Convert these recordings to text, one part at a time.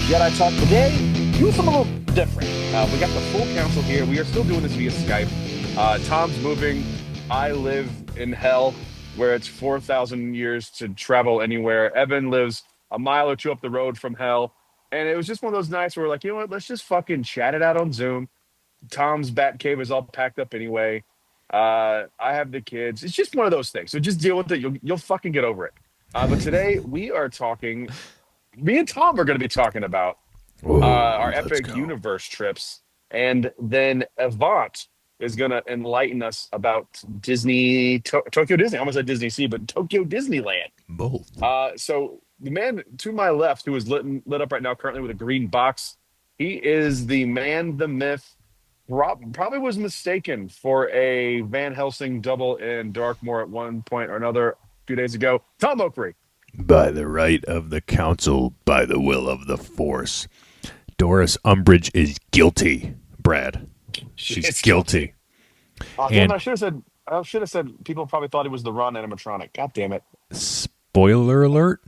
Jedi Talk today. Doing something a little different. We got the full council here. We are still doing this via Skype. Tom's moving. I live in hell, where it's 4,000 years to travel anywhere. Evan lives a mile or two up the road from hell. And it was just one of those nights where we're like, you know what? Let's just fucking chat it out on Zoom. Tom's bat cave is all packed up anyway. I have the kids. It's just one of those things. So just deal with it. You'll fucking get over it. But today we are talking. Me and Tom are going to be talking about our Let's epic go. universe trips, and then Avant is going to enlighten us about Tokyo Disney. I almost said Disney Sea, but Tokyo Disneyland. Both. So the man to my left, who is lit up right now, currently with a green box, he is the man, the myth. Probably was mistaken for a Van Helsing double in Darkmoor at one point or another a few days ago. Tom Oakry. By the right of the council, by the will of the force. Doris Umbridge is guilty, Brad. She's It's guilty. guilty. Oh, damn it, And I should have said. I should have said. People probably thought he was the Ron animatronic. God damn it. spoiler alert.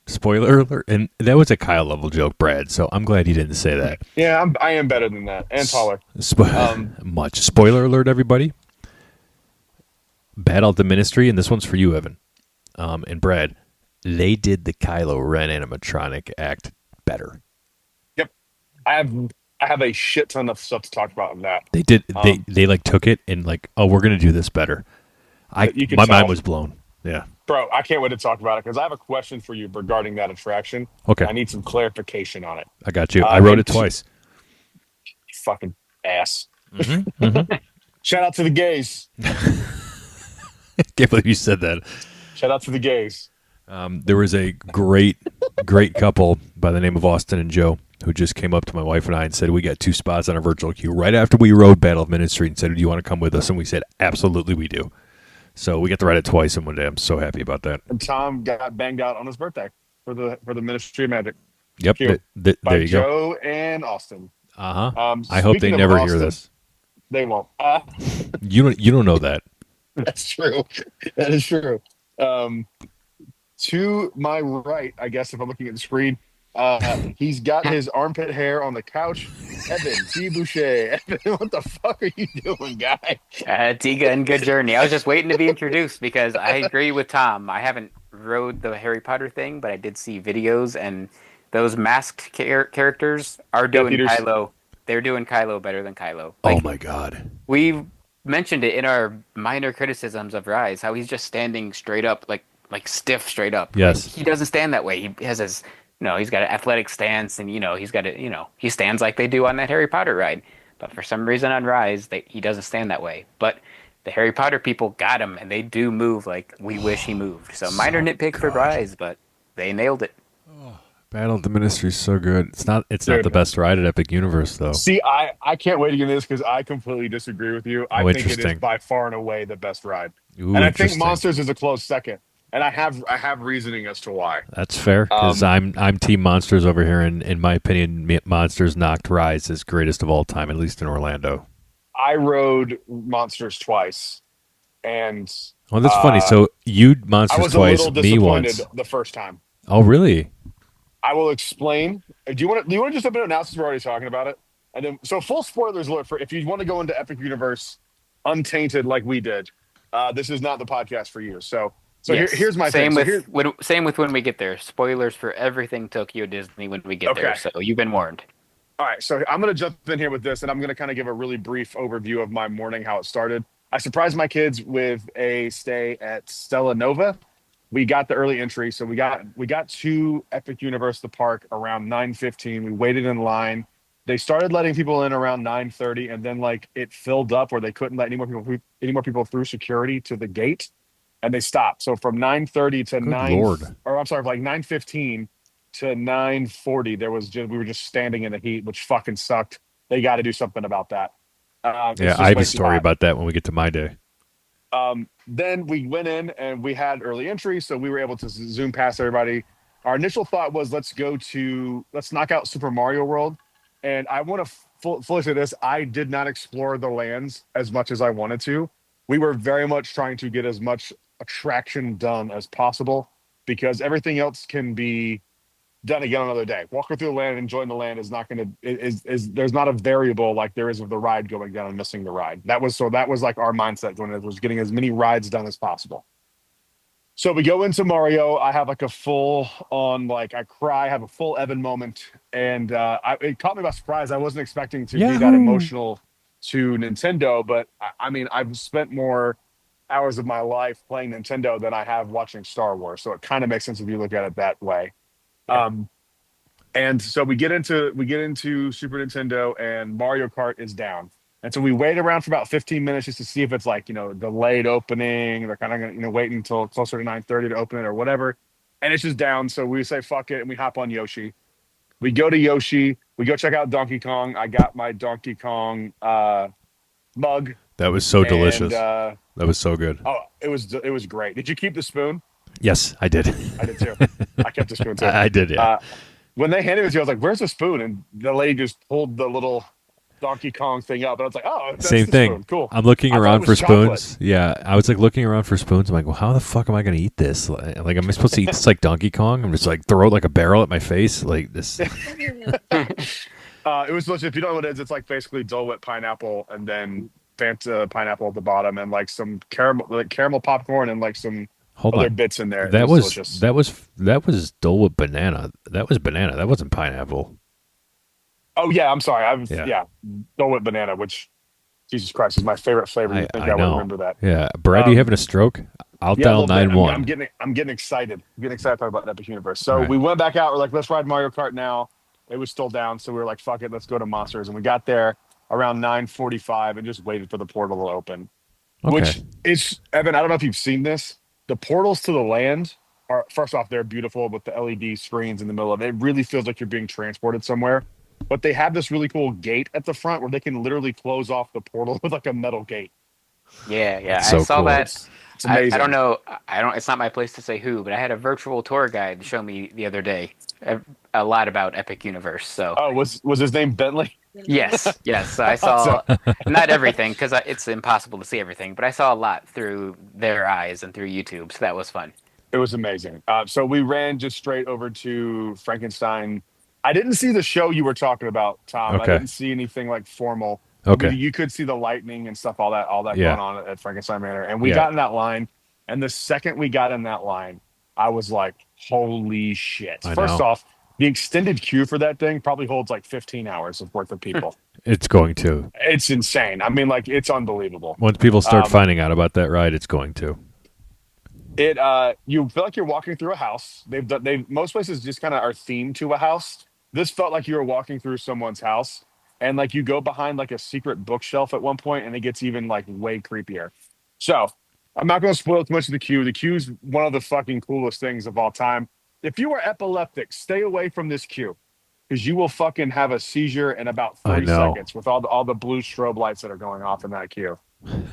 Spoiler alert. And that was a Kyle level joke, Brad. So I'm glad he didn't say that. Yeah, I am better than that and taller. Much. Spoiler alert, everybody. Battle of the Ministry, and this one's for you, Evan. And Brad. They did the Kylo Ren animatronic act better. Yep, I have. I have a shit ton of stuff to talk about in that. They did. They Um, they like took it and like, oh, we're gonna do this better. you can My mind tell, was blown. Yeah. bro. I can't wait to talk about it because I have a question for you regarding that attraction. Okay. I need some clarification on it. I got you. I wrote And it twice. fucking ass. Mm-hmm. Shout out to the gays. Can't believe you said that. Shout out to the gays. There was a great couple by the name of Austin and Joe who just came up to my wife and I and said, we got 2 spots on our virtual queue right after we rode Battle of Ministry and said, do you want to come with us? And we said, absolutely we do. So we got to ride it twice in one day. I'm so happy about that. And Tom got banged out on his birthday for the Ministry of Magic. Yep. Q by There you go. Joe and Austin. Uh-huh. I hope they Speaking of never hear Austin, this. they won't. You don't know that. That's true. That is true. Um, to my right, I guess if I'm looking at the screen, he's got his armpit hair on the couch. Evan T. Boucher. Evan, what the fuck are you doing, guy? Tiga and Good Journey. I was just waiting to be introduced because I agree with Tom. I haven't rode the Harry Potter thing, but I did see videos, and those masked characters are Death doing Eaters. Kylo. They're doing Kylo better than Kylo. Oh Like my God. we mentioned it in our minor criticisms of Rise, how he's just standing straight up, like stiff straight up. Like Yes. he doesn't stand that way. He has his, he's got an athletic stance, and he's got it. He stands like they do on that Harry Potter ride. But for some reason on Rise, he doesn't stand that way. But the Harry Potter people got him, and they do move like we wish he moved. So minor So nitpick for good. Rise, but they nailed it. Battle of the Ministry is so good. It's not the Dude. best ride at Epic Universe though. See, I can't wait to get into this because I completely disagree with you. I Oh, think it is interesting. by far and away the best ride, Ooh, and I think interesting. Monsters is a close second. And I have reasoning as to why. That's fair because Um, I'm Team Monsters over here, and in my opinion, Monsters knocked Rise as greatest of all time, at least in Orlando. I rode Monsters twice, and Well, that's funny. uh, So you I Monsters was a twice, little me disappointed once. the first time. Oh, really? I will explain. Do you want to just open it now since we're already talking about it? And then, so full spoilers alert for if you want to go into Epic Universe untainted like we did. This is not the podcast for you. So Yes. here's my thing. So here, Same with when we get there. Spoilers for everything Tokyo Disney when we get okay. there. So you've been warned. All right. So I'm going to jump in here with this, and I'm going to kind of give a really brief overview of my morning, how it started. I surprised my kids with a stay at Stella Nova. We got the early entry, so we got to Epic Universe the park around 9:15. We waited in line. They started letting people in around 9:30, and then like it filled up where they couldn't let any more people through security to the gate, and they stopped. So from 9:30 to Good 9, Lord. or I'm sorry, like 9:15 to 9:40, we were just standing in the heat, which fucking sucked. They got to do something about that. Yeah, It's I just have a way too story hot. about that when we get to my day. Then we went in and we had early entry, so we were able to zoom past everybody. Our initial thought was let's knock out Super Mario World, and I want to fully say this: I did not explore the lands as much as I wanted to. We were very much trying to get as much attraction done as possible because everything else can be done again another day. Walking through the land, enjoying the land is not going to is there's not a variable like there is with the ride going down and missing the ride. That was like our mindset when it was getting as many rides done as possible. So we go into Mario. I have like a full on like I cry, have a full Evan moment, and it caught me by surprise. I wasn't expecting to be that Yahoo! emotional to Nintendo, but I mean I've spent more hours of my life playing Nintendo than I have watching Star Wars. So it kind of makes sense if you look at it that way. Yeah. Um, and so we get into Super Nintendo, and Mario Kart is down. And so we wait around for about 15 minutes just to see if it's like, delayed opening. They're kind of gonna, wait until closer to 9:30 to open it or whatever. And it's just down. So we say fuck it and we hop on Yoshi. We go to Yoshi, we go check out Donkey Kong. I got my Donkey Kong mug, That was so and delicious. That was so good. oh, it was great. Did you keep the spoon? Yes, I did. I did too. I kept the spoon too. I did, yeah. When they handed it to you, I was like, "Where's the spoon?" And the lady just pulled the little Donkey Kong thing up, and I was like, "Oh, that's Same the thing. spoon. Cool." I'm looking I thought it around for was chocolate. spoons. Yeah, I was like looking around for spoons. I'm like, well, how the fuck am I going to eat this? Like, am I supposed to eat this like Donkey Kong? I'm just like throw it like a barrel at my face, like this. It was delicious. If you don't know what it is, it's like basically Dole Whip pineapple, and then Fanta pineapple at the bottom, and like some caramel popcorn, and like some Hold other on. bits in there. It That was was delicious. that was Dole Whip banana. That was banana. That wasn't pineapple. Oh yeah, I'm sorry. Yeah, Yeah, Dole Whip banana, which Jesus Christ is my favorite flavor. You think I I would know. remember that? Yeah, Brad, you Um, having a stroke? I'll Yeah, a dial little bit. I'm 911. getting excited. I'm getting excited to talk about Epic Universe. All So right. we went back out. We're like, let's ride Mario Kart now. It was still down, so we were like, fuck it, let's go to Monsters. And we got there around 9:45 and just waited for the portal to open. Okay. Which is Evan. I don't know if you've seen this. The portals to the land are first off, they're beautiful with the LED screens in the middle of it. It really feels like you're being transported somewhere. But they have this really cool gate at the front where they can literally close off the portal with like a metal gate. Yeah, yeah. That's I so saw cool. that. It's I don't amazing. know. I don't. It's not my place to say who, but I had a virtual tour guide show me the other day a lot about Epic Universe. So Oh, was his name Bentley? yes, yes. So I So saw not everything because it's impossible to see everything, but I saw a lot through their eyes and through YouTube. So that was fun. it was amazing. So we ran just straight over to Frankenstein. I didn't see the show you were talking about, Tom. I Okay. didn't see anything like formal. But Okay. you could see the lightning and stuff, all that Yeah. going on at Frankenstein Manor. And we Yeah. got in that line, and the second we got in that line, I was like, "Holy shit!" I First know. off, the extended queue for that thing probably holds like 15 hours of worth of people. It's going to. It's insane. I mean, like it's unbelievable. Once people start Um, finding out about that ride, it's going to. It you feel like you're walking through a house. They've most places just kind of are themed to a house. This felt like you were walking through someone's house, and like you go behind like a secret bookshelf at one point, and it gets even like way creepier. So I'm not going to spoil too much of the queue. The queue's one of the fucking coolest things of all time. If you are epileptic, stay away from this queue because you will fucking have a seizure in about I 30 know. seconds with all the blue strobe lights that are going off in that queue.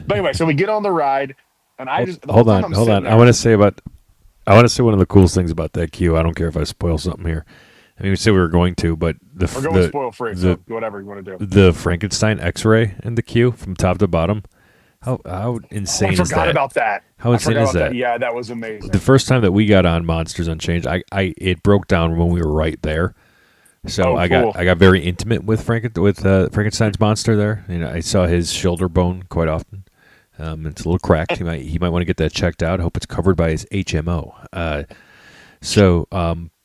But anyway, so we get on the ride, and I just the whole Hold time on, I'm hold sitting on. I there. want to say one of the coolest things about that queue. I don't care if I spoil something here. I mean, we said we were going to, but We're going spoil free, so the whatever you want to do. the Frankenstein X-ray in the queue from top to bottom. How Oh, insane I is forgot that? about that. How I insane forgot is about that. that? Yeah, that was amazing. The first time that we got on Monsters Unchanged, it broke down when we were right there. So Oh, I cool. got very intimate with Frankenstein's monster there. You know, I saw his shoulder bone quite often. It's a little cracked. He might want to get that checked out. I hope it's covered by his HMO.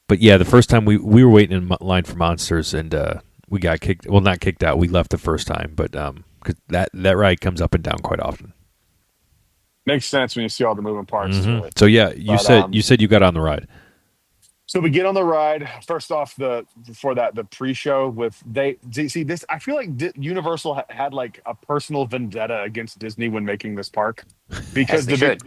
But yeah, the first time we were waiting in line for monsters, and we got kicked. Well, not kicked out. We left the first time, but because that ride comes up and down quite often. Makes sense when you see all the moving parts. Really. So yeah, you But, said you got on the ride. So we get on the ride. First off, the pre-show with see this. I feel like Universal had like a personal vendetta against Disney when making this park As because they should.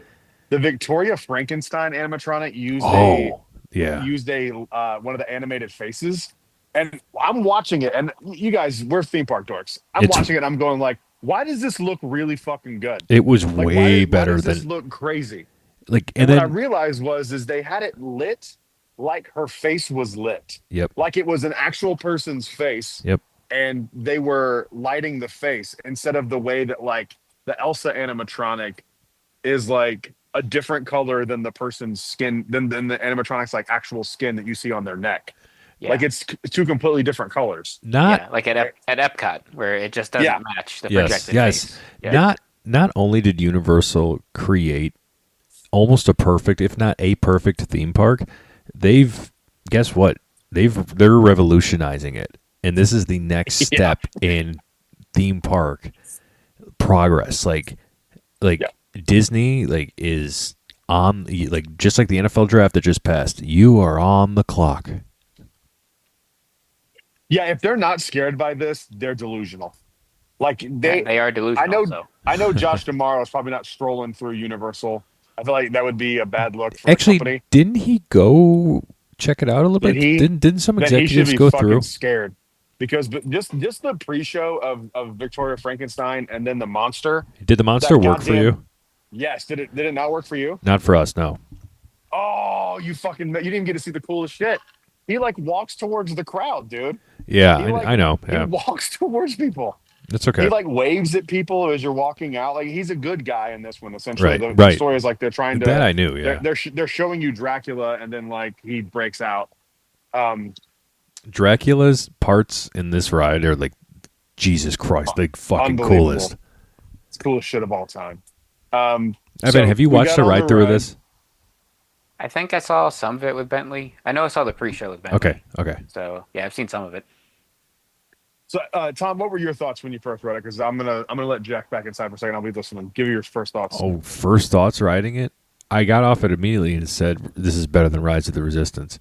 the Victoria Frankenstein animatronic Oh yeah, used a one of the animated faces, and I'm watching it. And you guys, we're theme park dorks. I'm It's watching it. And I'm going like, why does this look really fucking good? it was Like, way why better does this than look crazy? like, And and what I then realized is they had it lit like her face was lit, yep, like it was an actual person's face, yep, and they were lighting the face instead of the way that like the Elsa animatronic is like a different color than the person's skin than the animatronic's like actual skin that you see on their neck. Like Yeah. it's two completely different colors. Not Yeah, like at Epcot, where it just Yeah. doesn't match the yes, projected yes. face. Yeah. Not only did Universal create almost a perfect, if not a perfect theme park, they've guess what? They're revolutionizing it. And this is the next Yeah. step in theme park progress. Like Yeah. Disney is on just like the NFL draft that just passed. You are on the clock. Yeah. If they're not scared by this, they're delusional. Like Yeah, they, they are I delusional. know, So I know Josh Tomorrow is probably not strolling through Universal. I feel like that would be a bad look for the Actually, company. didn't he go check it out a little Did bit? he? Didn't some Then he should executives be go fucking through? scared because just the pre-show of Victoria Frankenstein and then the monster. Did the monster That work for goddamn you? yes. Did it not work for you? Not for us, no. Oh, you didn't even get to see the coolest shit. He like walks towards the crowd, dude. Yeah, He like I know. he Yeah, walks towards people. that's He okay. like waves at people as you're walking out. Like he's a good guy in this one. Essentially, Right, the right. story is like they're trying That to I knew. Yeah, they're showing you Dracula, and then like he breaks out. Um, Dracula's parts in this ride are like Jesus Christ, like fucking Unbelievable. coolest. it's the coolest shit of all time. Evan, So have you we watched got a on ride through of ride. this? I think I saw some of it with Bentley. I know I saw the pre-show with Bentley. Okay, okay. So yeah, I've seen some of it. So Tom, what were your thoughts when you first read it? Because I'm gonna let Jack back inside for a second. I'll be listening. Give me your first thoughts. Oh, first thoughts riding it. I got off it immediately and said, "This is better than Rise of the Resistance."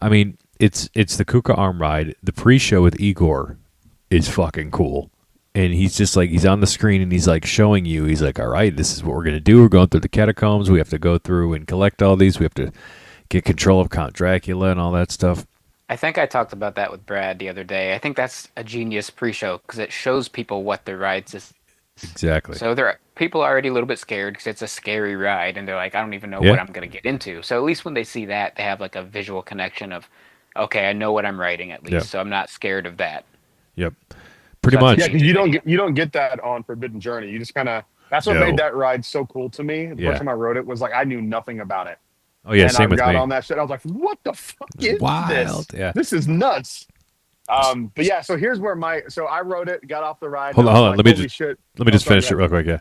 I mean, it's the Kuka Arm ride. The pre-show with Igor is fucking cool, and he's just like he's on the screen and he's like showing you. He's like, "All right, this is what we're gonna do. We're going through the catacombs. We have to go through and collect all these. We have to get control of Count Dracula and all that stuff." I think I talked about that with Brad the other day. I think that's a genius pre-show because it shows people what the rides is. Exactly. So people are already a little bit scared because it's a scary ride, and they're like, I don't even know Yeah. what I'm gonna get into. So at least when they see that, they have like a visual connection of, okay, I know what I'm riding at least, Yeah. so I'm not scared of that. Yep. Pretty So that's much. Yeah, a because genius you don't get that on Forbidden Journey. You just kind of that's what No. made that ride so cool to me. The Yeah. first time I rode it was like I knew nothing about it. Oh yeah, And same I with got me. on that shit. I was like, "What the fuck It's is wild. this? Yeah. This is nuts." But yeah, so here's where so I rode it, got off the ride. Hold and I on. was Let me like, "Holy just shit!" let me Oh, just sorry, finish it yeah. real quick. Yeah.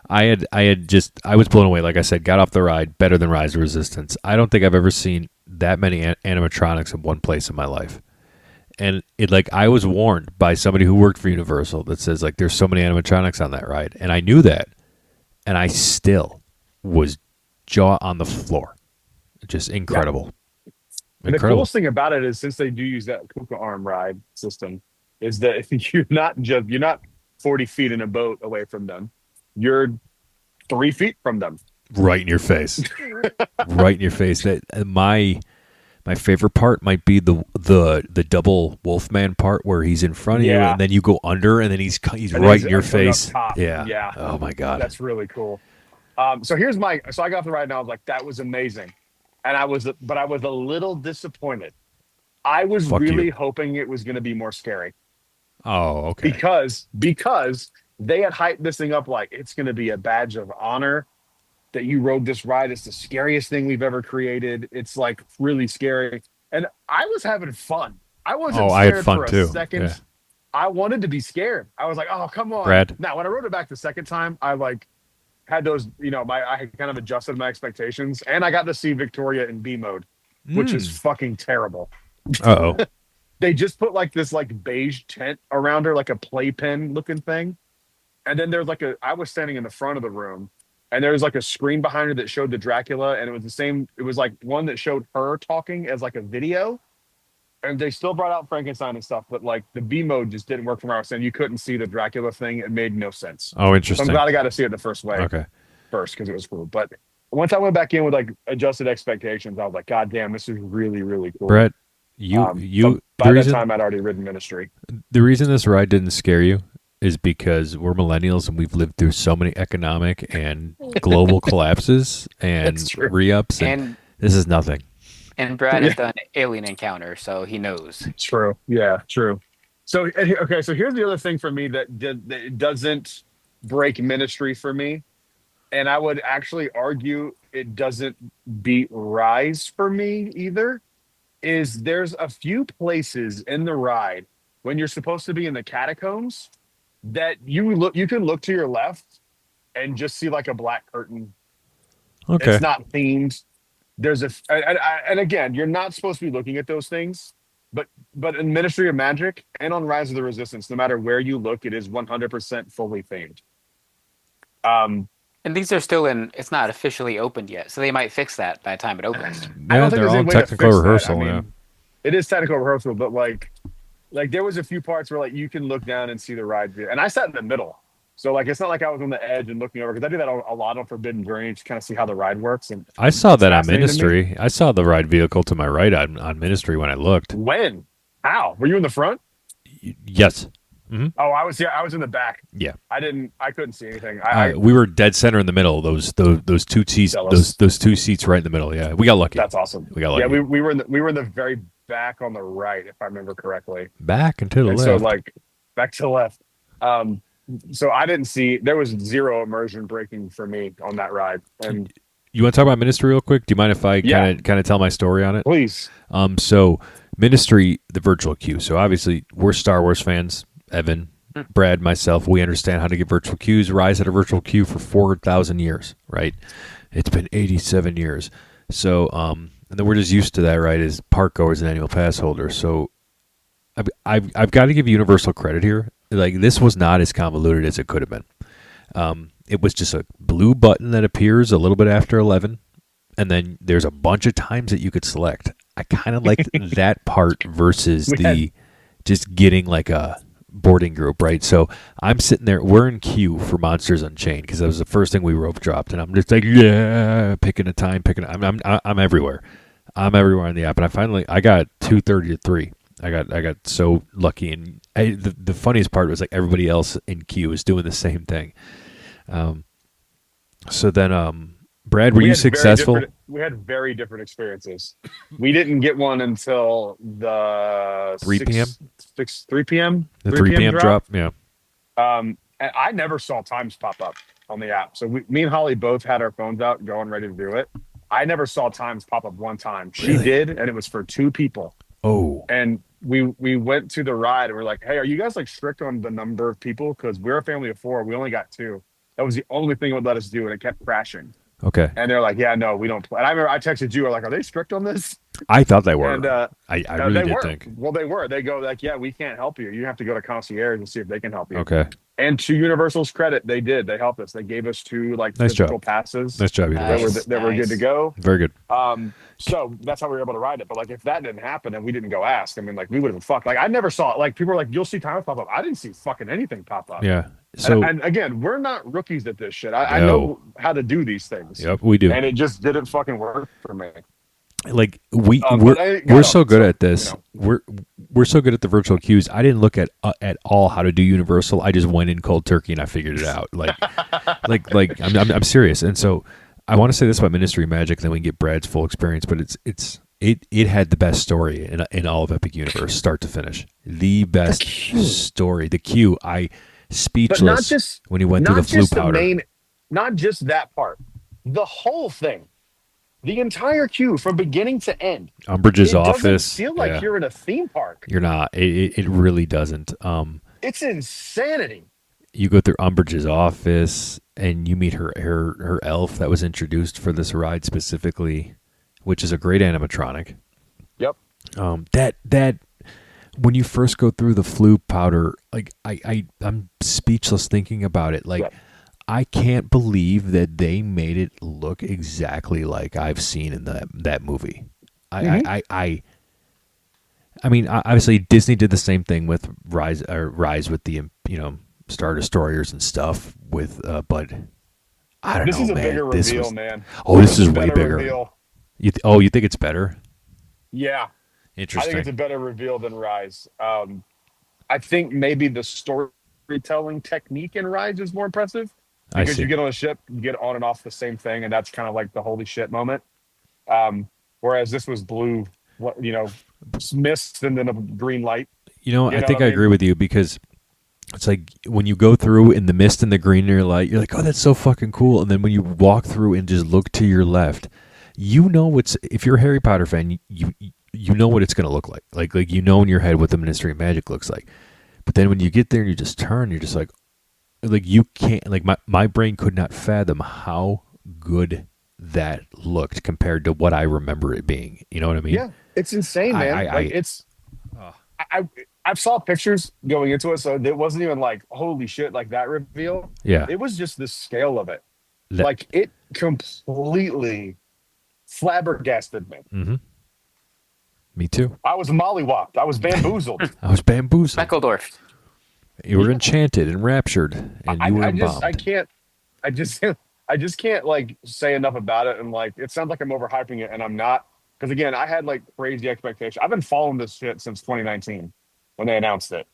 I was blown away. Like I said, got off the ride better than Rise of Resistance. I don't think I've ever seen that many animatronics in one place in my life. And it like I was warned by somebody who worked for Universal that says like there's so many animatronics on that ride, and I knew that, and I still was jaw on the floor. Just incredible. And the Incredible. coolest thing about it is since they do use that Kuka arm ride system, is that you're not 40 feet in a boat away from them. You're 3 feet from them. Right in your face. Right in your face. That my favorite part might be the double Wolfman part where he's in front of you Yeah. and then you go under and then he's And right he's in your coming up face. top. Yeah. Yeah. Oh my god. That's really cool. So I got off the ride and I was like, that was amazing. And I was a little disappointed. I was Fuck really you. hoping it was going to be more scary Oh, okay. because they had hyped this thing up like it's going to be a badge of honor that you rode this ride. It's the scariest thing we've ever created. It's like really scary. And I was having fun. I wasn't I had scared fun for a too. second. Yeah. I wanted to be scared. I was like, oh, come on. Brad? Now, when I rode it back the second time, I like had those, I had kind of adjusted my expectations and I got to see Victoria in B mode, which is fucking terrible. Uh-oh. They just put like this like beige tent around her, like a playpen looking thing. And then there's I was standing in the front of the room and there was like a screen behind her that showed the Dracula. And it was like one that showed her talking as like a video. And they still brought out Frankenstein and stuff, but like the B mode just didn't work from our end. You couldn't see the Dracula thing. It made no sense. Oh, So interesting. I'm glad I got to see it the first way Okay. first because it was cool. But once I went back in with like adjusted expectations, I was like, God damn, this is really, really cool. Brett, But the by that reason time I'd already ridden Ministry. the reason this ride didn't scare you is because we're millennials and we've lived through so many economic and global collapses and That's true. re-ups and And this is nothing. and Brad has done Alien Encounter, so he knows. True. Yeah, true. So okay, so here's the other thing for me that it doesn't break Ministry for me. And I would actually argue it doesn't beat Rise for me either. is there's a few places in the ride when you're supposed to be in the catacombs that you can look to your left and just see like a black curtain. Okay. It's not themed. There's and again, you're not supposed to be looking at those things, but in Ministry of Magic and on Rise of the Resistance, no matter where you look, it is 100% fully themed. And these are still in. It's not officially opened yet, so they might fix that by the time it opens. I Yeah, don't think they're there's all any way to technical fix that. rehearsal. I mean, it is technical rehearsal, but like there was a few parts where like you can look down and see the ride view, and I sat in the middle, so like it's not like I was on the edge and looking over, because I do that a lot on Forbidden Journey to kind of see how the ride works. And I saw that on fascinating to me. Ministry. I saw the ride vehicle to my right on Ministry when I looked. When? How? Were you in the front? Yes. Oh, I was. Yeah, I was in the back. Yeah. I couldn't see anything. We were dead center in the middle. Those two seats. Jealous. Those two seats right in the middle. Yeah, we got lucky. That's awesome. We got lucky. Yeah, we were in the very back on the right, if I remember correctly. Back and to the And left. so like back to the left. So I didn't see, there was zero immersion breaking for me on that ride. And You want to talk about Ministry real quick? Do you mind if I kind of tell my story on it? please. So Ministry, the virtual queue. So obviously we're Star Wars fans. Evan, Brad, myself, we understand how to get virtual queues. Rise had a virtual queue for 4,000 years, right? It's been 87 years. So, and then we're just used to that, right? As park goers and annual pass holders. So, I've got to give Universal credit here. Like, this was not as convoluted as it could have been. It was just a blue button that appears a little bit after 11, and then there's a bunch of times that you could select. I kind of liked that part versus just getting like a boarding group, right? So I'm sitting there, we're in queue for Monsters Unchained because that was the first thing we rope dropped, and I'm just like, picking a time, I'm everywhere. I'm everywhere on the app, and I got 2:30 to 3. I got so lucky, and the funniest part was like everybody else in queue was doing the same thing. So then, Brad, were you successful? We had very different experiences. We didn't get one until the 3 p.m. 3 p.m. The 3 p.m. drop, yeah. And I never saw times pop up on the app. So me and Holly both had our phones out, going ready to do it. I never saw times pop up one time. She did, and it was for 2 people. Oh. And we went to the ride, and we're like, hey, are you guys like strict on the number of people? Because we're a family of 4. We only got 2. That was the only thing it would let us do, and it kept crashing. Okay. And they're like, yeah, no, we don't play. And I remember I texted you, like, are they strict on this? I thought they were. And I really did were. think. Well, they were. They go like, yeah, we can't help you. You have to go to concierge and see if they can help you. Okay. And to Universal's credit, they did. They helped us. They gave us 2 like Nice physical passes. passes. Nice job, Universal. That were good to go. Very good. So that's how we were able to ride it. But like, if that didn't happen and we didn't go ask, I mean, like, we would have been fucked. Like, I never saw it. Like, people were like, you'll see times pop up. I didn't see fucking anything pop up. Yeah. So and again, we're not rookies at this shit. I know how to do these things. Yep, we do. And it just didn't fucking work for me. Like we're so good at this. You know. We're so good at the virtual queues. I didn't look at all how to do Universal. I just went in cold turkey and I figured it out. Like I'm serious. And so I want to say this about Ministry of Magic, then we can get Brad's full experience. But it had the best story in all of Epic Universe, start to finish. The best story. The queue. Speechless when he went through the flu powder. Not just that part. The whole thing. The entire queue from beginning to end. Umbridge's office. It doesn't feel like you're in a theme park. You're not. It really doesn't. It's insanity. You go through Umbridge's office and you meet her elf that was introduced for this ride specifically, which is a great animatronic. Yep. That when you first go through the flu powder, like I'm speechless thinking about it. Like. Yep. I can't believe that they made it look exactly like I've seen in that movie. I mean, obviously Disney did the same thing with Rise with the Star Destroyers and stuff. With but I don't know. This is a man. bigger reveal, man. Oh, this is way bigger. Reveal. You think it's better? Yeah, interesting. I think it's a better reveal than Rise. I think maybe the storytelling technique in Rise is more impressive. Because you get on a ship, you get on and off the same thing, and that's kind of like the holy shit moment. Whereas this was blue, mist and then a green light. I think I agree with you because it's like when you go through in the mist and the green light, you're like, oh, that's so fucking cool. And then when you walk through and just look to your left, if you're a Harry Potter fan, you know what it's going to look like. Like you know in your head what the Ministry of Magic looks like. But then when you get there and you just turn, you're just like you can't, like my brain could not fathom how good that looked compared to what I remember it being. You know what I mean? Yeah, it's insane, man. It's I I saw pictures going into it, so it wasn't even like holy shit, like that reveal. Yeah. It was just the scale of it. That, Like it completely flabbergasted me. mm-hmm. Me too. I was mollywopped. I was bamboozled. I was bamboozled. Meckledorf. You were enchanted and raptured, and you were embalmed. I just I just can't like say enough about it. And like it sounds like I'm overhyping it, and I'm not. Because again, I had like crazy expectations. I've been following this shit since 2019 when they announced it,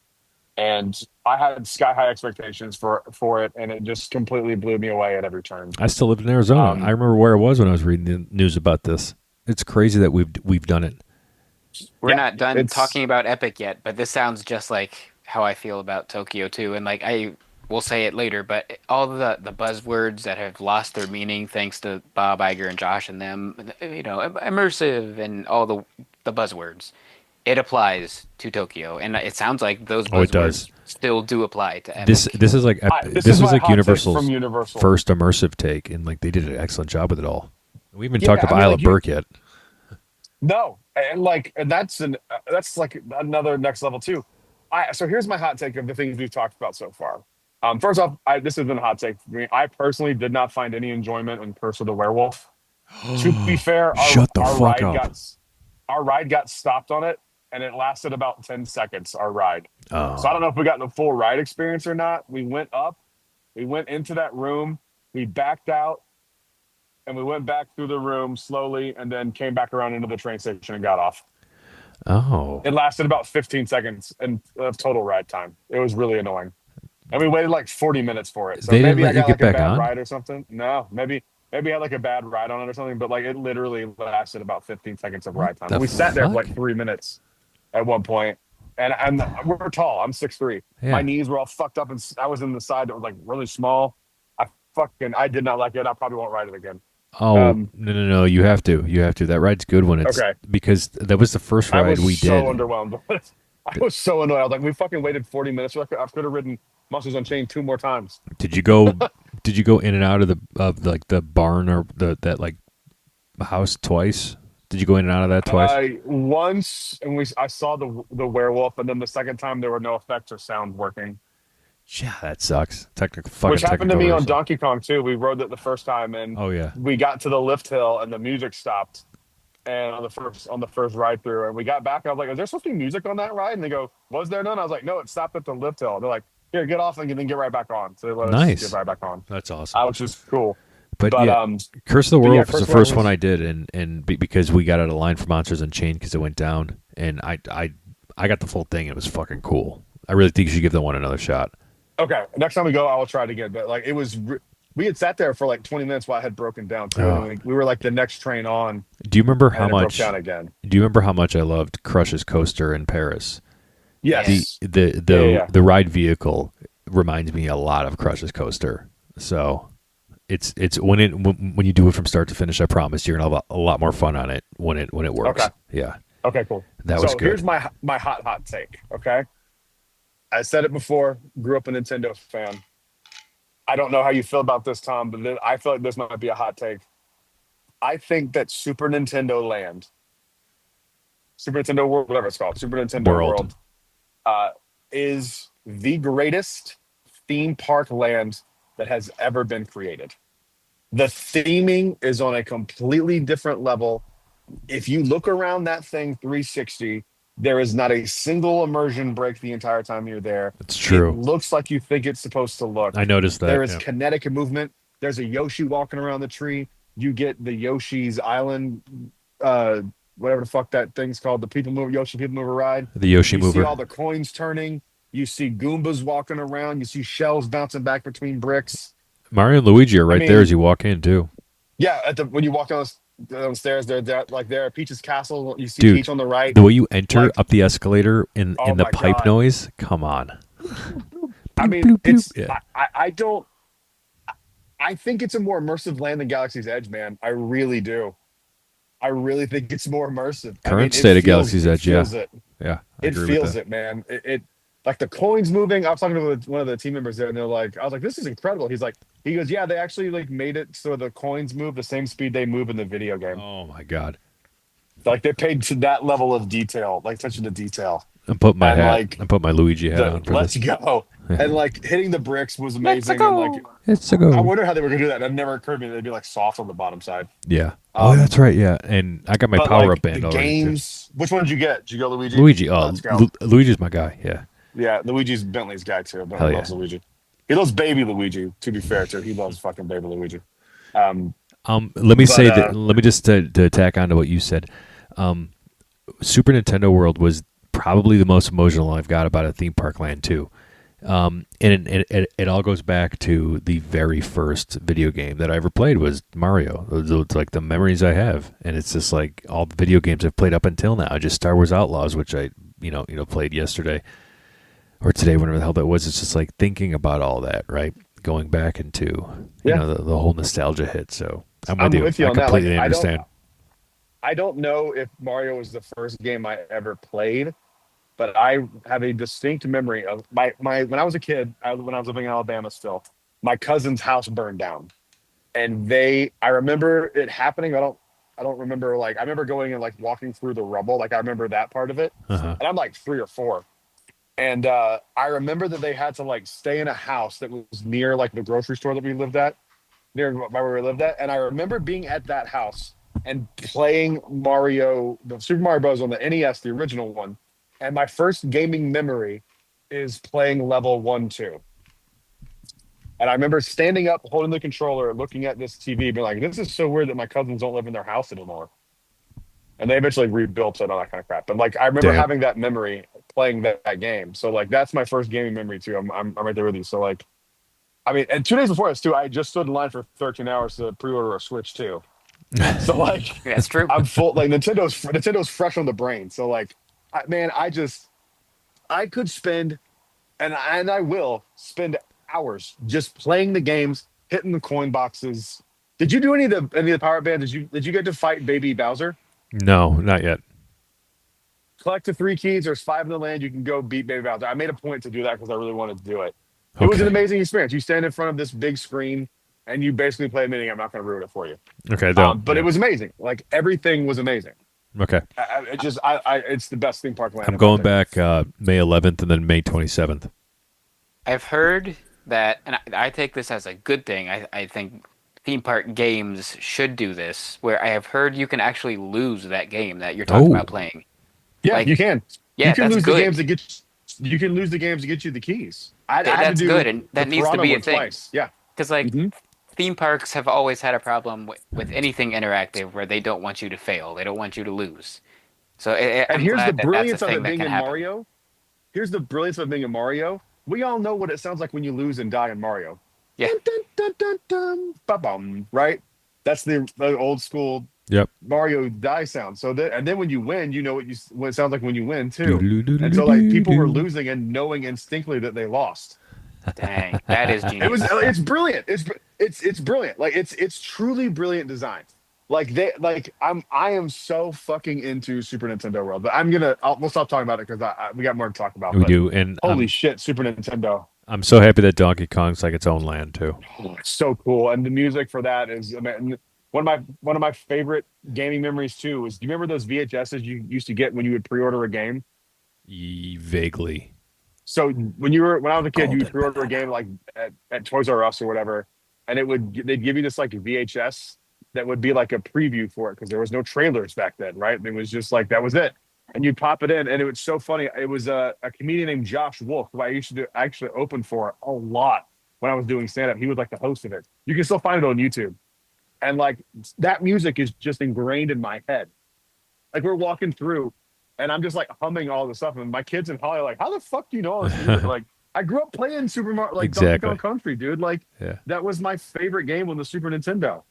and I had sky high expectations for it, and it just completely blew me away at every turn. I still lived in Arizona. I remember where I was when I was reading the news about this. It's crazy that we've done it. We're not done talking about Epic yet, but this sounds just like how I feel about Tokyo too. And like I will say it later, but all the buzzwords that have lost their meaning thanks to Bob Iger and Josh and them, you know, immersive and all the buzzwords, it applies to Tokyo, and it sounds like those buzzwords still do apply to Epic. This is like this was like Universal's Universal. first immersive take, and like they did an excellent job with it all. We haven't talked about Isle of Burke yet. No, and that's like another next level too. So here's my hot take of the things we've talked about so far. First off, this has been a hot take for me. I personally did not find any enjoyment in Curse of the Werewolf. To be fair, our ride got stopped on it, and it lasted about 10 seconds. Our ride. Oh. So I don't know if we got the full ride experience or not. We went up, we went into that room, we backed out, and we went back through the room slowly, and then came back around into the train station and got off. Oh. It lasted about 15 seconds of total ride time. It was really annoying. And we waited like 40 minutes for it. So they maybe didn't let I you got get like a back bad on? ride or something. No, maybe I had like a bad ride on it or something, but like it literally lasted about 15 seconds of ride time. We sat there for like 3 minutes at one point. And we're tall. I'm 6'3". Yeah. My knees were all fucked up, and I was in the side that was like really small. I did not like it. I probably won't ride it again. Oh, no. You have to. That ride's good when it's okay. Because that was the first ride we did. I was so underwhelmed. I was so annoyed. I was like, we fucking waited 40 minutes. I could have ridden Monsters Unchained 2 more times. Did you go in and out of the barn or that like house twice? Did you go in and out of that twice? Once, and I saw the werewolf, and then the second time there were no effects or sound working. Yeah, that sucks. Which happened to me on Donkey Kong too. We rode it the first time, and we got to the lift hill, and the music stopped. And on the first ride through, and we got back, I was like, "Is there supposed to be music on that ride?" And they go, "Was there none?" I was like, "No, it stopped at the lift hill." They're like, "Here, get off and then get right back on." So they let us get right back on. That's awesome. Which is cool. But yeah, Curse of the Werewolf was the first one I did, and because we got out of line for Monsters Unchained because it went down, and I got the full thing. It was fucking cool. I really think you should give that one another shot. Okay, next time we go, I will try it again. But like, it was, we had sat there for like 20 minutes while I had broken down too. And we were like the next train on. Do you remember how much? Broke down again. Do you remember how much I loved Crush's coaster in Paris? Yes. The ride vehicle reminds me a lot of Crush's coaster. So it's when you do it from start to finish, I promise you're gonna have a lot more fun on it when it works. Okay. Yeah. Okay. Cool. That was good. Here's my hot take. Okay. I said it before. Grew up a Nintendo fan. I don't know how you feel about this, Tom, but I feel like this might be a hot take. I think that Super Nintendo Land, Super Nintendo World, whatever it's called, Super Nintendo World, is the greatest theme park land that has ever been created. The theming is on a completely different level. If you look around that thing 360, there is not a single immersion break the entire time you're there. It's true. It looks like you think it's supposed to look. I noticed that. There is kinetic movement. There's a Yoshi walking around the tree. You get the Yoshi's Island, whatever the fuck that thing's called, the Yoshi People Mover ride. The Yoshi Mover. You see all the coins turning. You see Goombas walking around. You see shells bouncing back between bricks. Mario and Luigi are right there as you walk in too. Yeah, when you walk downstairs, they're Peach's castle. You see Peach on the right. The way you enter up the escalator in the pipe noise, come on. I mean, I think it's a more immersive land than Galaxy's Edge, man. I really do. I really think it's more immersive. I Current mean, state of Galaxy's Edge, yeah. feels it. Yeah, I It agree with feels that. it, man. It like the coins moving. I was talking to one of the team members there, and they're like, I was like, this is incredible. He goes, yeah, they actually like made it so the coins move the same speed they move in the video game. Oh my god. Like they paid to that level of detail, like attention to detail, I put my and hat. like I put my Luigi hat the on for let's this. go, Yeah. and like hitting the bricks was Let's amazing, and like go. It's a I go. wonder how they were gonna do that. That never occurred to me. They'd be like soft on the bottom side. Yeah. Oh, Um, that's right. Yeah, and I got my but power up like the band already too. games, which one did you get? Did you go Luigi? Luigi. Oh, Let's go. Luigi's my guy. Yeah. Yeah, Luigi's Bentley's guy too. Hell Bentley yeah. loves Luigi. He loves baby Luigi. To be fair, too, he loves fucking baby Luigi. Um, Let me but say that. Let me just to tack on to what you said. Um, Super Nintendo World was probably the most emotional I've got about a theme park land too. And it all goes back to the very first video game that I ever played was Mario. It's like the memories I have, and it's just like all the video games I've played up until now. Just Star Wars Outlaws, which I played yesterday or today, whenever the hell that was. It's just like thinking about all that, right? Going back into Yeah. the whole nostalgia hit. So I'm I'm with you. with you I on that. completely Like, understand. I don't know if Mario was the first game I ever played, but I have a distinct memory of my when I was a kid. When I was living in Alabama, still, my cousin's house burned down, and I remember it happening. I don't remember like I remember going and like walking through the rubble. Like I remember that part of it, Uh-huh. and I'm like 3 or 4. And I remember that they had to like stay in a house that was near like the grocery store that we lived at, near where we lived at. And I remember being at that house and playing the Super Mario Bros. On the NES, the original one. And my first gaming memory is playing level 1, 2. And I remember standing up, holding the controller, looking at this TV, being like, this is so weird that my cousins don't live in their house anymore. And they eventually rebuilt it, all that kind of crap. But like I remember Damn. having that memory playing that game. So like that's my first gaming memory too. I'm right there with you. So like I mean, and 2 days before this too, I just stood in line for 13 hours to pre-order a Switch too. So like That's true. I'm full. Like Nintendo's fresh on the brain. So like, I could spend, and I will spend hours just playing the games, hitting the coin boxes. Did you do any of the power band? Did you get to fight Baby Bowser? No, not yet. Collect the 3 keys. There's 5 in the land. You can go beat Baby Bowser. I made a point to do that because I really wanted to do it. It was an Okay. amazing experience. You stand in front of this big screen and you basically play a mini. I'm not going to ruin it for you. Okay. Don't. But Yeah. it was amazing. Like everything was amazing. Okay. It's the best theme park land. I'm in my going opinion. back May 11th and then May 27th. I've heard that, and I take this as a good thing. I think theme park games should do this, where I have heard you can actually lose that game that you're talking Oh. about playing. Yeah, Like, you can. yeah, You can that's lose good. the games to get. You can lose the games to get you the keys. I had to That's do good, and that the needs to Piranha be a one thing. twice. Yeah. Because like Mhm. theme parks have always had a problem with anything interactive where they don't want you to fail. They don't want you to lose. So And I'm here's the glad that that's a brilliance of thing it that being can in happen. Mario. Here's the brilliance of it being in Mario. We all know what it sounds like when you lose and die in Mario. Yeah. Dun, dun, dun, dun, dun, ba-bum, right? That's the old school Yep. Mario die sound. So and then when you win, you know what it sounds like when you win too. And so like people were losing and knowing instinctively that they lost. Dang, that is genius. It's brilliant. It's brilliant. Like it's truly brilliant design. I am so fucking into Super Nintendo World, but we'll stop talking about it because we got more to talk about. We But do, and holy shit, Super Nintendo. I'm so happy that Donkey Kong's like its own land too. Oh, it's so cool, and the music for that is one of my favorite gaming memories too. Is do you remember those VHSs you used to get when you would pre-order a game? Vaguely. So when I was a kid, you would Golden pre-order a banana. game like at Toys R Us or whatever, and they'd give you this like VHS that would be like a preview for it because there was no trailers back then, right? It was just like that was it, and you'd pop it in, and it was so funny. It was a comedian named Josh Wolf who I used to actually open for a lot when I was doing stand-up. He was like the host of it. You can still find it on YouTube, and like that music is just ingrained in my head. Like we're walking through, and I'm just like humming all the stuff, and my kids and Holly are like, "How the fuck do you know all this music?" Like, I grew up playing Super Mario, like Donkey Exactly. Kong Country, dude. Like, Yeah. that was my favorite game on the Super Nintendo.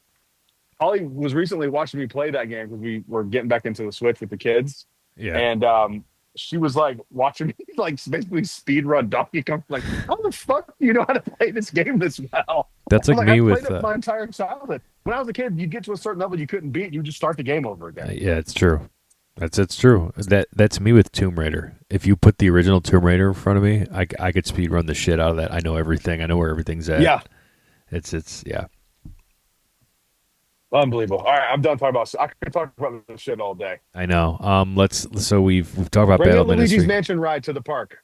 Holly was recently watching me play that game because we were getting back into the Switch with the kids, Yeah. and she was like watching me like basically speed run Donkey Kong. Like, how the fuck do you know how to play this game this well? That's like I me played with. it my entire childhood. When I was a kid, you'd get to a certain level you couldn't beat, you just start the game over again. Yeah, it's true. It's true. That's me with Tomb Raider. If you put the original Tomb Raider in front of me, I could speed run the shit out of that. I know everything. I know where everything's at. Yeah, It's yeah. unbelievable. All right, I'm done talking about. I could talk about this shit all day. I know. Let's. So we've talked about Bring Battle in Luigi's Ministry. Mansion ride to the park.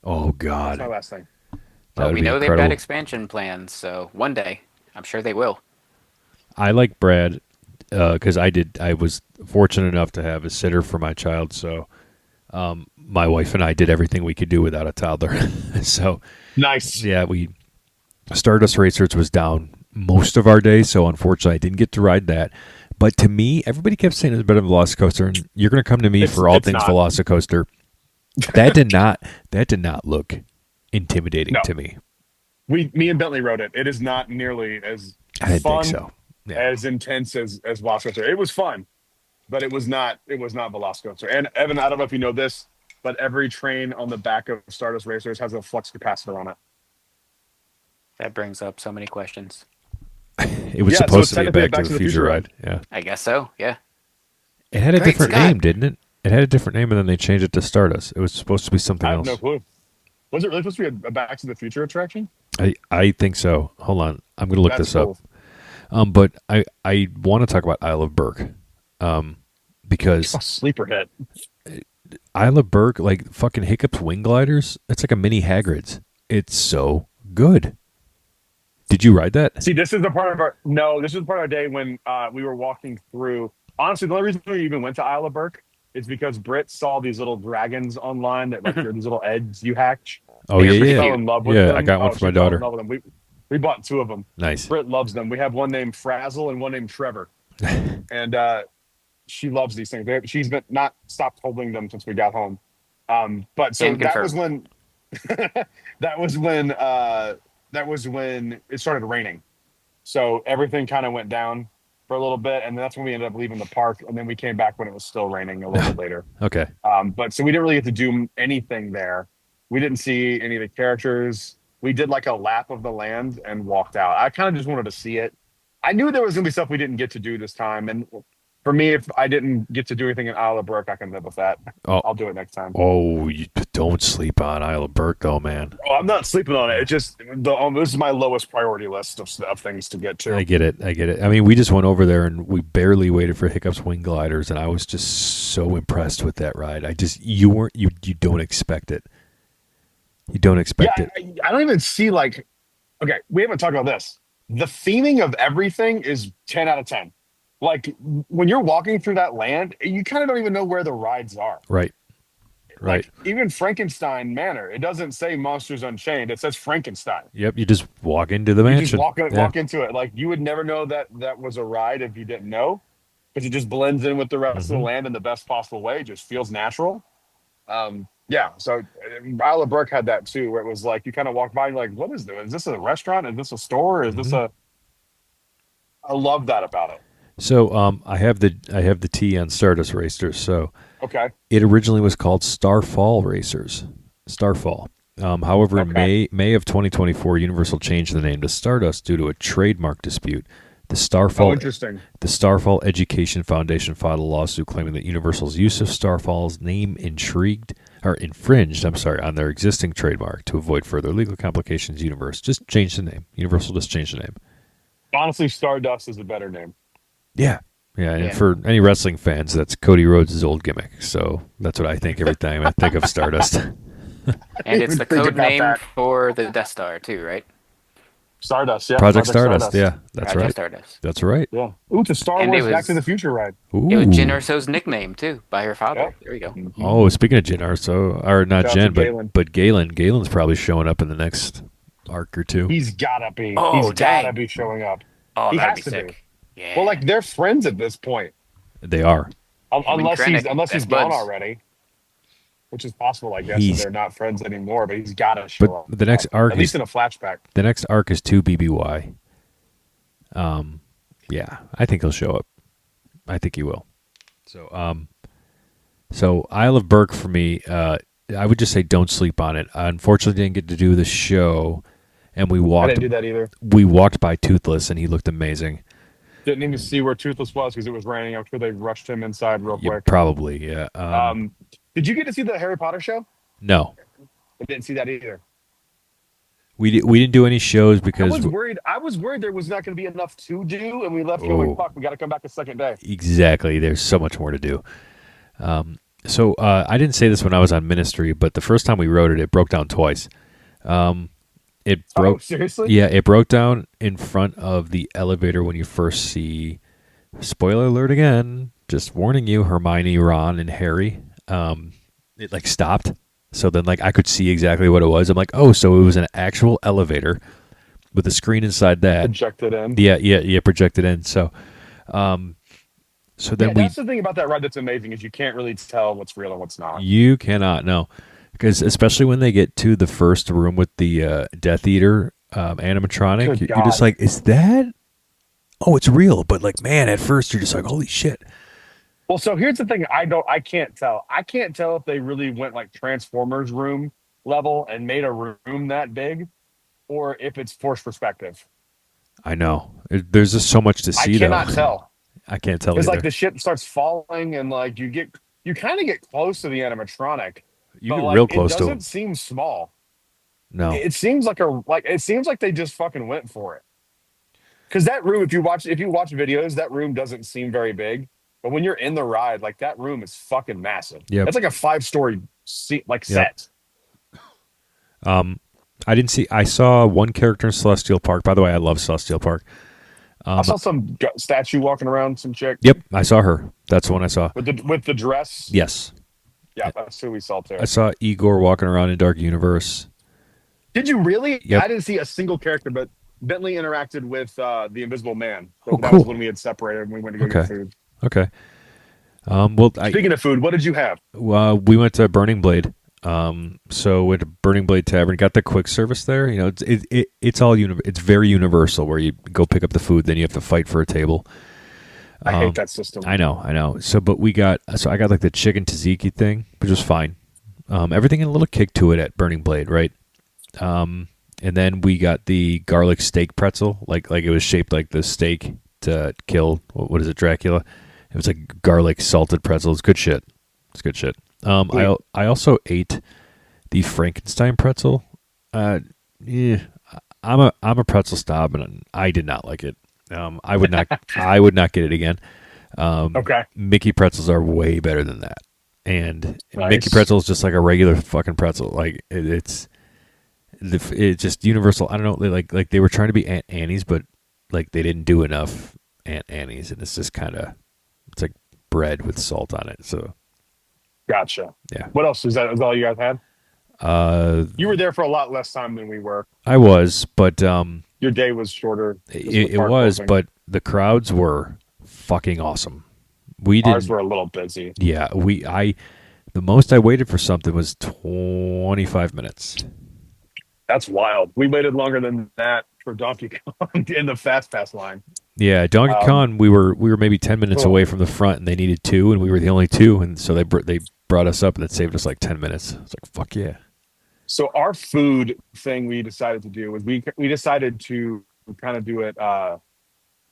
Oh That's my God, last thing. that Well, would we be know they've got incredible. expansion plans, so one day I'm sure they will. I like Brad because I was fortunate enough to have a sitter for my child. So my wife and I did everything we could do without a toddler. So Nice. yeah, we Stardust Racers was down most of our day, so unfortunately I didn't get to ride that. But to me, everybody kept saying it was better than Velocicoaster, and you're going to come to me for all It's things not. Velocicoaster. That did not look intimidating No. to me. Me and Bentley rode it. It is not nearly as I didn't fun, think so. Yeah. as intense as Velocicoaster. It was fun, but it was not Velocicoaster. And Evan, I don't know if you know this, but every train on the back of Stardust Racers has a flux capacitor on it. That brings up so many questions. It was Yeah, so supposed it's to be a technically Back to the Future ride. Yeah. I guess so. Yeah. It had a Great different Scott. name, didn't it? It had a different name, and then they changed it to Stardust. It was supposed to be something I have else. no clue. Was it really supposed to be a Back to the Future attraction? I think so. Hold on. I'm going to look That's this cool. up. But I want to talk about Isle of Berk. Because Oh, sleeper hit. Isle of Berk, like fucking Hiccup's wing gliders, it's like a mini Hagrid's. It's so good. Did you ride that? See, this is the part of this is the part of our day when we were walking through. Honestly, the only reason we even went to Isle of Berk is because Britt saw these little dragons online that like they're these little eggs you hatch. Oh, They're yeah, pretty yeah. Fell in love with Yeah, them. I got one Oh, for she my fell in daughter. love with them. We bought two of them. Nice. Britt loves them. We have one named Frazzle and one named Trevor, and she loves these things. She's been not stopped holding them since we got home. But so Can that was confirm. when that was when it started raining. So everything kind of went down for a little bit, and that's when we ended up leaving the park. And then we came back when it was still raining a little bit later. Okay. But so we didn't really get to do anything there. We didn't see any of the characters. We did like a lap of the land and walked out. I kind of just wanted to see it. I knew there was going to be stuff we didn't get to do this time. And for me, if I didn't get to do anything in Isle of Berk, I can live with that. Oh. I'll do it next time. Oh, you don't sleep on Isle of Berk, though, man. Oh, I'm not sleeping on it. It's just this is my lowest priority list of things to get to. I get it. I mean, we just went over there and we barely waited for Hiccup's wing gliders, and I was just so impressed with that ride. You don't expect it. You don't expect it. I don't even see like. Okay, we haven't talked about this. The theming of everything is 10 out of 10. Like when you're walking through that land, you kind of don't even know where the rides are. Right. Right. Like, even Frankenstein Manor, it doesn't say Monsters Unchained. It says Frankenstein. Yep. You just walk into the You mansion. just walk into it. Like you would never know that was a ride if you didn't know, because it just blends in with the rest of the land in the best possible way. It just feels natural. Yeah. So Isle of Berk had that too, where it was like you kind of walk by and you're like, what is this? Is this a restaurant? Is this a store? Is this a? I love that about it. So I have the T on Stardust Racers. So Okay. it originally was called Starfall Racers. Starfall. However, in May of 2024, Universal changed the name to Stardust due to a trademark dispute. The Oh, interesting. Starfall Education Foundation filed a lawsuit claiming that Universal's use of Starfall's name infringed on their existing trademark. To avoid further legal complications, Universal just changed the name. Universal just changed the name. Honestly, Stardust is a better name. Yeah. And Yeah. for any wrestling fans, that's Cody Rhodes' old gimmick. So that's what I think every time I think of Stardust. And it's the Think code about name that. for the Death Star too, right? Stardust, yeah. Project Stardust. Yeah, that's Project right. Stardust. That's right. Yeah. Ooh, it's a Star And it Wars Back was- to the Future ride. Ooh. It was Jyn Erso's nickname too by her father. Yep. There we go. Oh, speaking of Jyn Erso, or not Shout out Jen, to Galen. but Galen. Galen's probably showing up in the next arc or two. He's gotta be. Oh, He's gotta dang. be showing up. Oh, He that'd has be to be. sick. Yeah. Well, like they're friends at this point, They are. unless he's Krennic, unless he's best gone buds. already, which is possible, I guess. He's- And they're not friends anymore, but he's gotta show up. But the next arc at least is in a flashback. the next arc is 2 BBY. Yeah, I think he'll show up. I think he will. So Isle of Berk for me, I would just say don't sleep on it. I unfortunately didn't get to do the show, and we I walked didn't do that either. by Toothless, and he looked amazing. Didn't even see where Toothless was because it was raining. I'm sure they rushed him inside real Yeah, quick. probably. Yeah. Um, did you get to see the Harry Potter show? No, I didn't see that either. we didn't do any shows because I was worried there was not going to be enough to do, and we left going, oh, "Fuck, we got to come back a second day." exactly. There's so much more to do. So I didn't say this when I was on ministry, but the first time we wrote it, it broke down twice. It Oh, broke. seriously? Yeah, it broke down in front of the elevator when you first see. Spoiler alert again. Just warning you, Hermione, Ron, and Harry. It like stopped. So then like I could see exactly what it was. I'm like, oh, so it was an actual elevator with a screen inside that. Projected in. Yeah, projected in. Um, so Yeah, then that's the thing about that ride that's amazing is you can't really tell what's real and what's not. you cannot know because especially when they get to the first room with the Death Eater animatronic, Good you're just God. like, is that? Oh, it's real. But like, man, at first you're just like, holy shit. Well, so here's the thing. I can't tell. I can't tell if they really went like Transformers room level and made a room that big, or if it's forced perspective. I know. There's just so much to I see, though. cannot tell. I can't tell Because like either. the shit starts falling and like you kind of get close to the animatronic, You but get like real it close to doesn't him. seem small. No. It seems like they just fucking went for it. Because that room, if you watch videos, that room doesn't seem very big. But when you're in the ride, like that room is fucking massive. Yep. That's like a 5-story seat, like Yep. set. Um, I didn't see. I saw one character in Celestial Park. By the way, I love Celestial Park. I saw some statue walking around, some chick Yep, I saw her. That's the one I saw. with the dress. Yes, Yeah, that's who we saw too. I saw Igor walking around in Dark Universe. Did you really? Yep. I didn't see a single character, but Bentley interacted with the Invisible Man. So Oh, that was cool. when we had separated and we went to go Okay. get food. Okay. Well, Speaking of food, what did you have? we went to Burning Blade. So went to Burning Blade Tavern. Got the quick service there. You know, it's all it's very universal. Where you go pick up the food, then you have to fight for a table. I hate that system. I know. So, but I got like the chicken tzatziki thing, which was fine. Everything had a little kick to it at Burning Blade, right? And then we got the garlic steak pretzel, like it was shaped like the steak to kill. What is it, Dracula? It was like garlic salted pretzel. It's good shit. It's good shit. I also ate the Frankenstein pretzel. Yeah, I'm a pretzel snob, and I did not like it. I would not I would not get it again. Okay. Mickey pretzels are way better than that, and Nice. Mickey pretzel is just like a regular fucking pretzel. Like it's just universal. I don't know. Like they were trying to be Aunt Annie's, but like they didn't do enough Aunt Annie's, and it's just kind of it's like bread with salt on it. So Gotcha. yeah. What else? Was all you guys had? Uh, You were there for a lot less time than we were. I was, but Your day was shorter. just with it park was, closing. but the crowds were fucking awesome. We didn't. Ours were a little busy. Yeah, the most I waited for something was 25 minutes. That's wild. We waited longer than that for Donkey Kong in the Fast Pass line. Yeah, Donkey Kong. We were maybe 10 minutes Oh. away from the front, and they needed two, and we were the only two, and so they brought us up, and it saved us like 10 minutes. It's like fuck yeah. So our food thing we decided to do was we decided to kind of do it.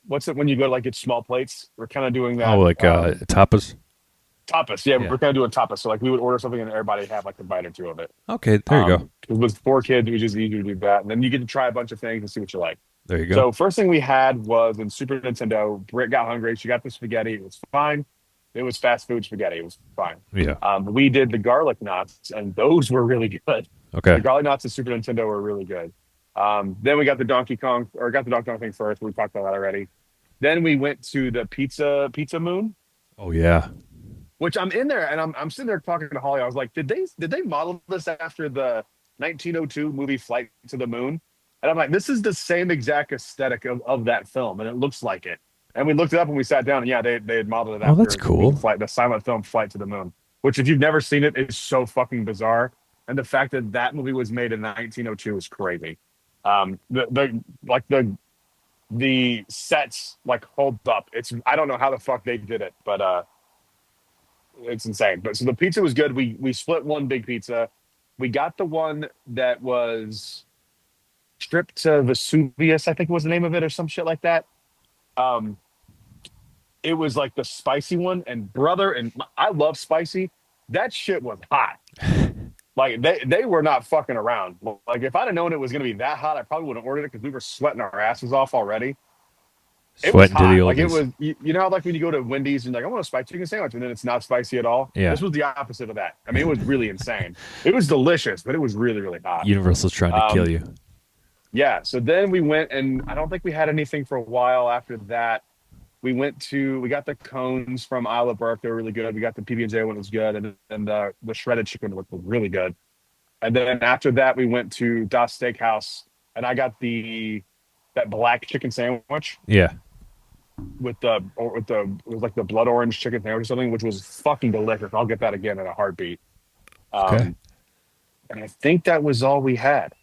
What's it when you go to like get small plates? We're kind of doing that. Oh, like tapas. Tapas. Yeah, Yeah. we're kind of doing tapas. So like we would order something and everybody would have like a bite or two of it. Okay, there you go. 'Cause with 4 kids, we just easier to do that, and then you get to try a bunch of things and see what you like. There you go. So first thing we had was in Super Nintendo. Britt got hungry. She got the spaghetti. It was fine. It was fast food spaghetti. It was fine. Yeah. We did the garlic knots, and those were really good. Okay. The garlic knots at Super Nintendo were really good. Then we got the Donkey Kong thing first. We talked about that already. Then we went to the Pizza Moon, Oh yeah. which I'm in there and I'm sitting there talking to Holly. I was like, did they model this after the 1902 movie Flight to the Moon? And I'm like, this is the same exact aesthetic of that film, and it looks like it. And we looked it up and we sat down, and yeah, they had modeled it Oh, after that's cool. the silent film Flight to the Moon, which if you've never seen it, is so fucking bizarre. And the fact that that movie was made in 1902 is crazy. The sets like hold up. I don't know how the fuck they did it, but it's insane. But so the pizza was good. We split one big pizza. We got the one that was Trip to Vesuvius, I think was the name of it, or some shit like that. Um, it was like the spicy one, and brother, and I love spicy. That shit was hot. Like they were not fucking around. Like if I'd have known it was gonna be that hot, I probably would have ordered it because we were sweating our asses off already. It was Sweating to the hot. Like it oldies. was, you know, how, like when you go to Wendy's and like, I want a spicy chicken sandwich, and then it's not spicy at all. Yeah. This was the opposite of that. I mean, it was really insane. It was delicious, but it was really, really hot. Universal's trying to kill Um, you. yeah. So then we went, and I don't think we had anything for a while after that. We got the cones from Isle of Burke. They were really good. We got the PB&J one was good, and the shredded chicken was really good. And then after that, we went to Das Steakhouse, and I got the that black chicken sandwich Yeah. with the it was like the blood orange chicken sandwich or something, which was fucking delicious. I'll get that again in a heartbeat. Okay. Um, and I think that was all we had.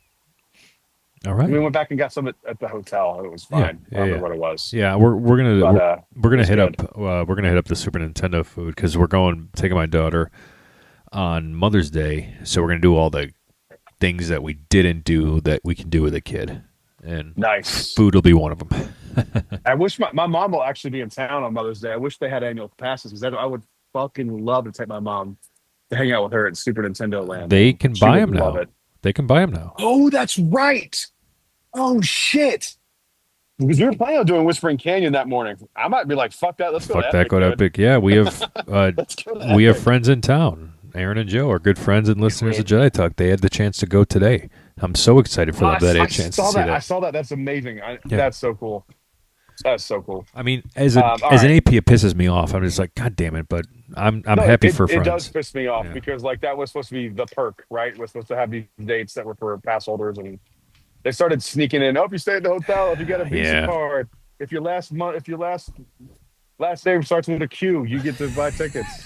All And right. we went back and got some at the hotel. It was Yeah. fine. I Yeah. don't Yeah. remember what it was, Yeah. We're gonna but we're it gonna was hit good. up we're gonna hit up the Super Nintendo food because we're going taking my daughter on Mother's Day, so we're gonna do all the things that we didn't do that we can do with a kid, and Nice. food will be one of them. I wish my mom will actually be in town on Mother's Day. I wish they had annual passes because I would fucking love to take my mom to hang out with her at Super Nintendo Land. They can She buy would them love now. it. They can buy them now. Oh, that's right. Oh shit. Because we were planning on doing Whispering Canyon that morning. I might be like, fuck that. Let's go to Fuck that, Epic, go to dude. Epic. Yeah, we have Let's go to we have Epic. friends in town. Aaron and Joe are good friends and listeners of Jedi Talk. They had the chance to go today. I'm so excited for them that they I had a chance to saw see that. I that. saw that. That's amazing. Yeah. That's so cool. That's so cool. I mean, as All an right. AP, it pisses me off. I'm just like, God damn it! But I'm No, happy it, for it does friends. piss me off Yeah, because like that was supposed to be the perk, right? We're supposed to have these dates that were for pass holders, and they started sneaking in. Oh, if you stay at the hotel, if you get a Visa yeah. card, if your last name starts with a Q, you get to buy tickets.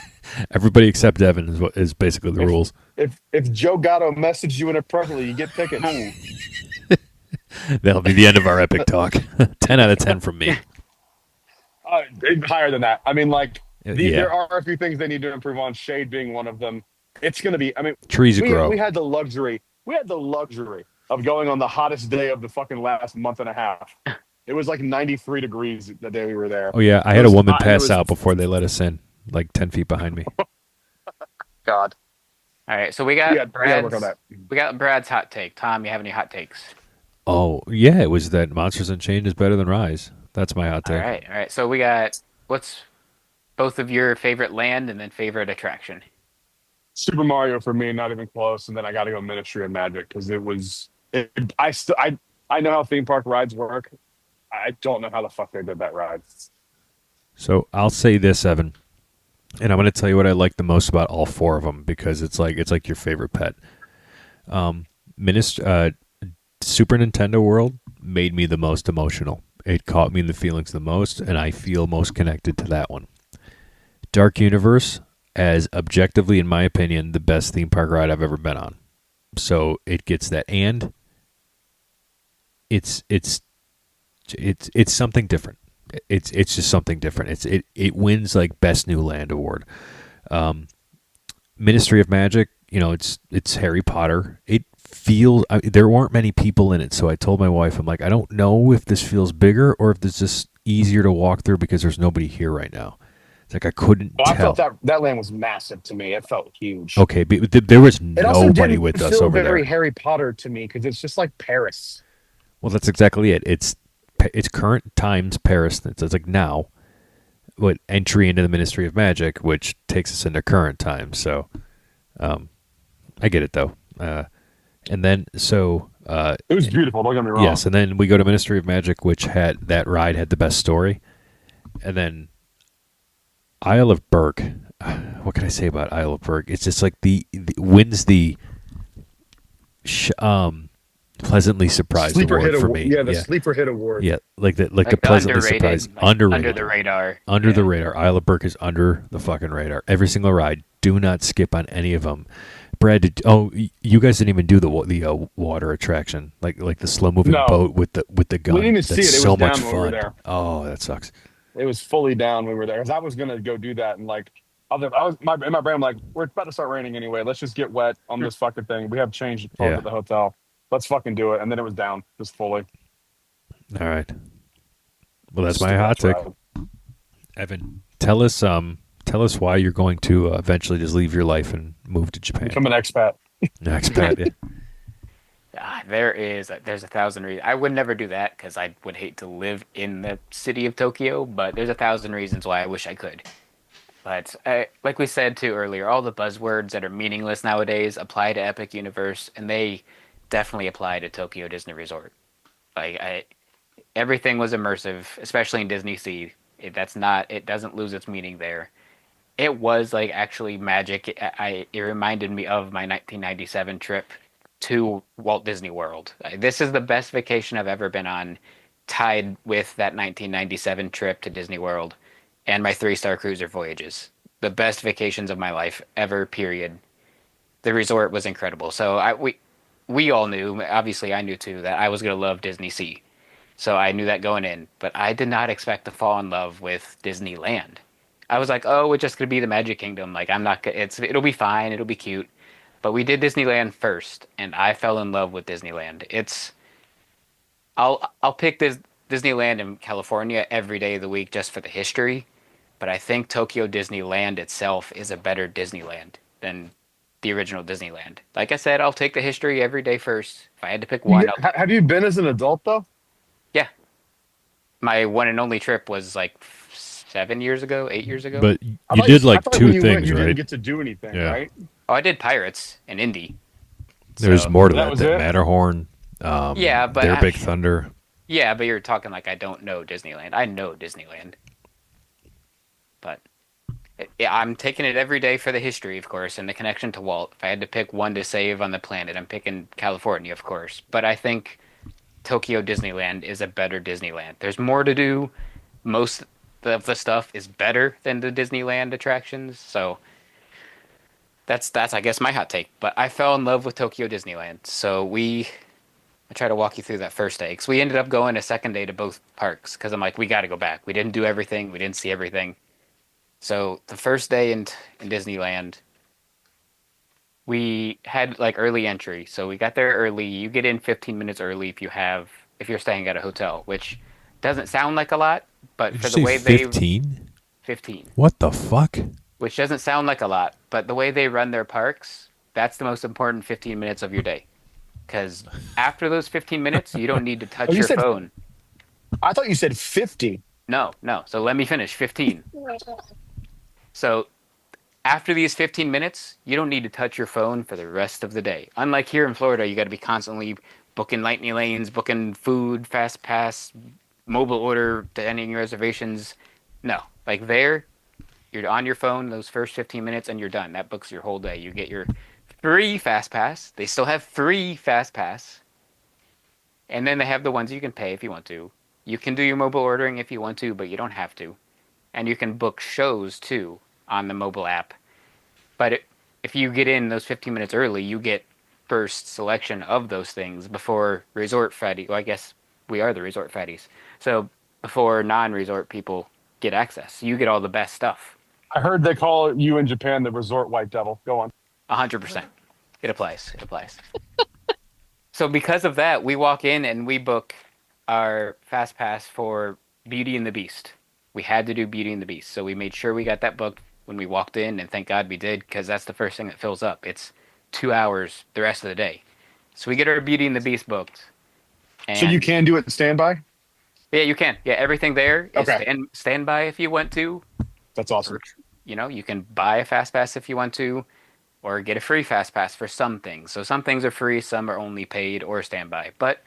Everybody except Evan is basically the If rules. if Joe Gatto messaged you inappropriately, you get tickets. That'll be the end of our Epic Talk. 10 out of 10 from me. Higher than that. I mean, like Yeah, there are a few things they need to improve on. Shade being one of them. It's going to be. I mean, trees we grow. had the luxury. We had the luxury of going on the hottest day of the fucking last month and a half. It was like 93 degrees the day we were there. Oh yeah, I It had a was woman hot, and it pass was out before they let us in, like 10 feet behind me. God. All right, so we We got gotta work on Brad's that. Brad's hot take. Tom, you have any hot takes? Oh yeah, it was that Monsters Unchained is better than Rise. That's my hot take. All right. So we got what's both of your favorite land and then favorite attraction. Super Mario for me, not even close. And then I got to go Ministry of Magic because it was. I know how theme park rides work. I don't know how the fuck they did that ride. So I'll say this, Evan, and I'm going to tell you what I like the most about all four of them because it's like your favorite pet. Minist- uh, Super Nintendo World made me the most emotional. It caught me in the feelings the most, and I feel most connected to that one. Dark Universe, as objectively, in my opinion, the best theme park ride I've ever been on. So it gets that, and it's something different. It's just something different. It wins like best new land award. Ministry of Magic, it's Harry Potter. It feels there weren't many people in it, so I told my wife, I'm like, I don't know if this feels bigger or if this is easier to walk through because there's nobody here right now. It's like I couldn't Well, I felt tell. that land was massive to me. It felt huge. Okay, but there was It also nobody didn't with us feel over very there. Harry Potter to me because it's just like Paris. Well, that's exactly it. It's current times Paris. It's like now, what entry into the Ministry of Magic, which takes us into current times. So, I get it though. And then It was beautiful. Don't get me wrong. yes, and then we go to Ministry of Magic, which had that ride had the best story, and then Isle of Berk. What can I say about Isle of Berk? It's just like the wins the pleasantly surprised Sleeper award hit for award. me. Yeah, the sleeper hit award. Yeah, like the Like the pleasantly underrated, surprised, like, underrated, under the radar. under the Yeah. radar. Isle of Berk is under the fucking radar. Every single ride. Do not skip on any of them. Brad, you guys didn't even do the water attraction, like the slow moving No. boat with the gun. We didn't even see That's it. It so was much down when we were fun. there. Oh, that sucks. It was fully down when we were there. Because I was gonna go do that and like in my brain, I'm like, we're about to start raining anyway. Let's just get wet on this fucking thing. We have changed clothes Yeah. at the hotel. Let's fucking do it. And then it was down just fully. All right. Well, that's my Stupid hot ass take. ride. Evan, tell us why you're going to eventually just leave your life and move to Japan. Become an expat. Expat. Yeah. There's 1,000 reasons. I would never do that because I would hate to live in the city of Tokyo, but there's 1,000 reasons why I wish I could. But like we said too earlier, all the buzzwords that are meaningless nowadays apply to Epic Universe, and they definitely apply to Tokyo Disney Resort. Everything was immersive, especially in Disney Sea. It doesn't lose its meaning there. It was like actually magic. It reminded me of my 1997 trip to Walt Disney World. This is the best vacation I've ever been on, tied with that 1997 trip to Disney World and my three-star cruiser voyages. The best vacations of my life ever, period. The resort was incredible. So we all knew, obviously I knew too, that I was going to love Disney Sea. So I knew that going in, but I did not expect to fall in love with Disneyland. I was like, oh, it's just gonna be the Magic Kingdom. Like I'm not. It'll be fine. It'll be cute. But we did Disneyland first, and I fell in love with Disneyland. I'll pick this Disneyland in California every day of the week just for the history. But I think Tokyo Disneyland itself is a better Disneyland than the original Disneyland. Like I said, I'll take the history every day first. If I had to pick one, I'll pick. Have you been as an adult though? Yeah, my one and only trip was like 7 years ago, 8 years ago. But you did I like thought when two you went, things, you didn't right? get to do anything, Yeah. right? Oh, I did Pirates and Indy. There's So more to That that was than it? Matterhorn. yeah, but Their Big Thunder. yeah, but you're talking like I don't know Disneyland. I know Disneyland, but yeah, I'm taking it every day for the history, of course, and the connection to Walt. If I had to pick one to save on the planet, I'm picking California, of course. But I think Tokyo Disneyland is a better Disneyland. There's more to do. Most of the stuff is better than the Disneyland attractions, so that's I guess my hot take. But I fell in love with Tokyo Disneyland, so I try to walk you through that first day because we ended up going a second day to both parks because I'm like we got to go back. We didn't do everything. We didn't see everything. So the first day in Disneyland, we had like early entry. So we got there early. You get in 15 minutes early if you're staying at a hotel, which doesn't sound like a lot, but Did for you the say way 15? 15, What the fuck? which doesn't sound like a lot, but the way they run their parks, that's the most important 15 minutes of your day. Because after those 15 minutes, you don't need to Oh, touch you your said. phone. I thought you said 50. No, no. So let me finish. 15. So after these 15 minutes, you don't need to touch your phone for the rest of the day. Unlike here in Florida, you got to be constantly booking lightning lanes, booking food, fast pass, mobile order, ending your reservations. No, like there, you're on your phone those first 15 minutes and you're done. That books your whole day. You get your free fast pass. They still have free fast pass. And then they have the ones you can pay if you want to. You can do your mobile ordering if you want to, but you don't have to. And you can book shows too on the mobile app. But if you get in those 15 minutes early, you get first selection of those things before resort fatty. Well, I guess we are the resort fatties. So before non-resort people get access, you get all the best stuff. I heard they call you in Japan the resort white devil. Go on. 100%. It applies. It applies. So because of that, we walk in and we book our fast pass for Beauty and the Beast. We had to do Beauty and the Beast, so we made sure we got that booked when we walked in, and thank God we did, because that's the first thing that fills up. It's 2 hours the rest of the day. So we get our Beauty and the Beast booked. And So you can do it standby? yeah, you can. Yeah, everything there is Okay. standby if you want to. That's awesome. You can buy a fast pass if you want to, or get a free fast pass for some things. So some things are free, some are only paid or standby. But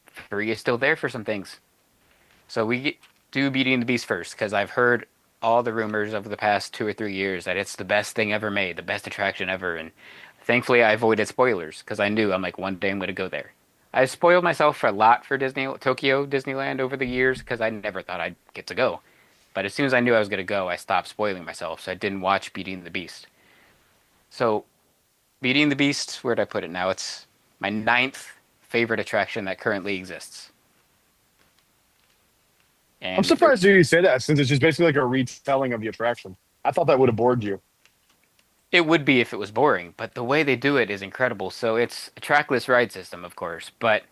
free is still there for some things. So do Beauty and the Beast first, because I've heard all the rumors over the past 2 or 3 years that it's the best thing ever made, the best attraction ever. And thankfully, I avoided spoilers because I knew I'm like, one day I'm going to go there. I spoiled myself for a lot for Tokyo Disneyland over the years because I never thought I'd get to go. But as soon as I knew I was going to go, I stopped spoiling myself, so I didn't watch Beauty and the Beast. So, Beauty and the Beast, where'd I put it now? It's my ninth favorite attraction that currently exists. I'm And surprised to hear you say that since it's just basically like a retelling of the attraction. I thought that would have bored you. It would be if it was boring, but the way they do it is incredible. So it's a trackless ride system, of course, but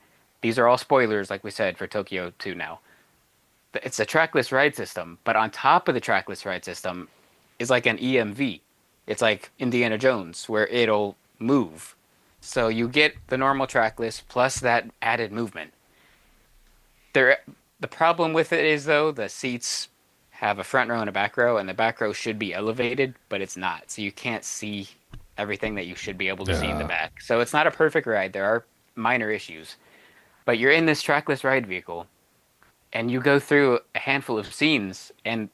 these are all spoilers, like we said, for Tokyo 2 now. It's a trackless ride system, but on top of the trackless ride system is like an EMV. It's like Indiana Jones, where it'll move. So you get the normal trackless plus that added movement. There, the problem with it is though the seats have a front row and a back row, and the back row should be elevated, but it's not. So you can't see everything that you should be able to see in the Yeah. back. So it's not a perfect ride. There are minor issues, but you're in this trackless ride vehicle, and you go through a handful of scenes, and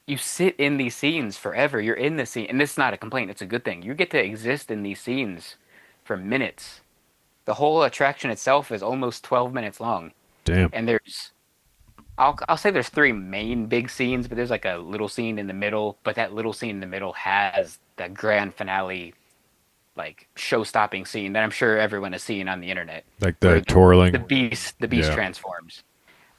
you sit in these scenes forever. You're in the scene, and this is not a complaint. It's a good thing. You get to exist in these scenes for minutes. The whole attraction itself is almost 12 minutes long, Damn. and I'll say there's three main big scenes, but there's like a little scene in the middle. But that little scene in the middle has the grand finale, like show-stopping scene that I'm sure everyone has seen on the internet, Like where the twirling. the beast Yeah. transforms.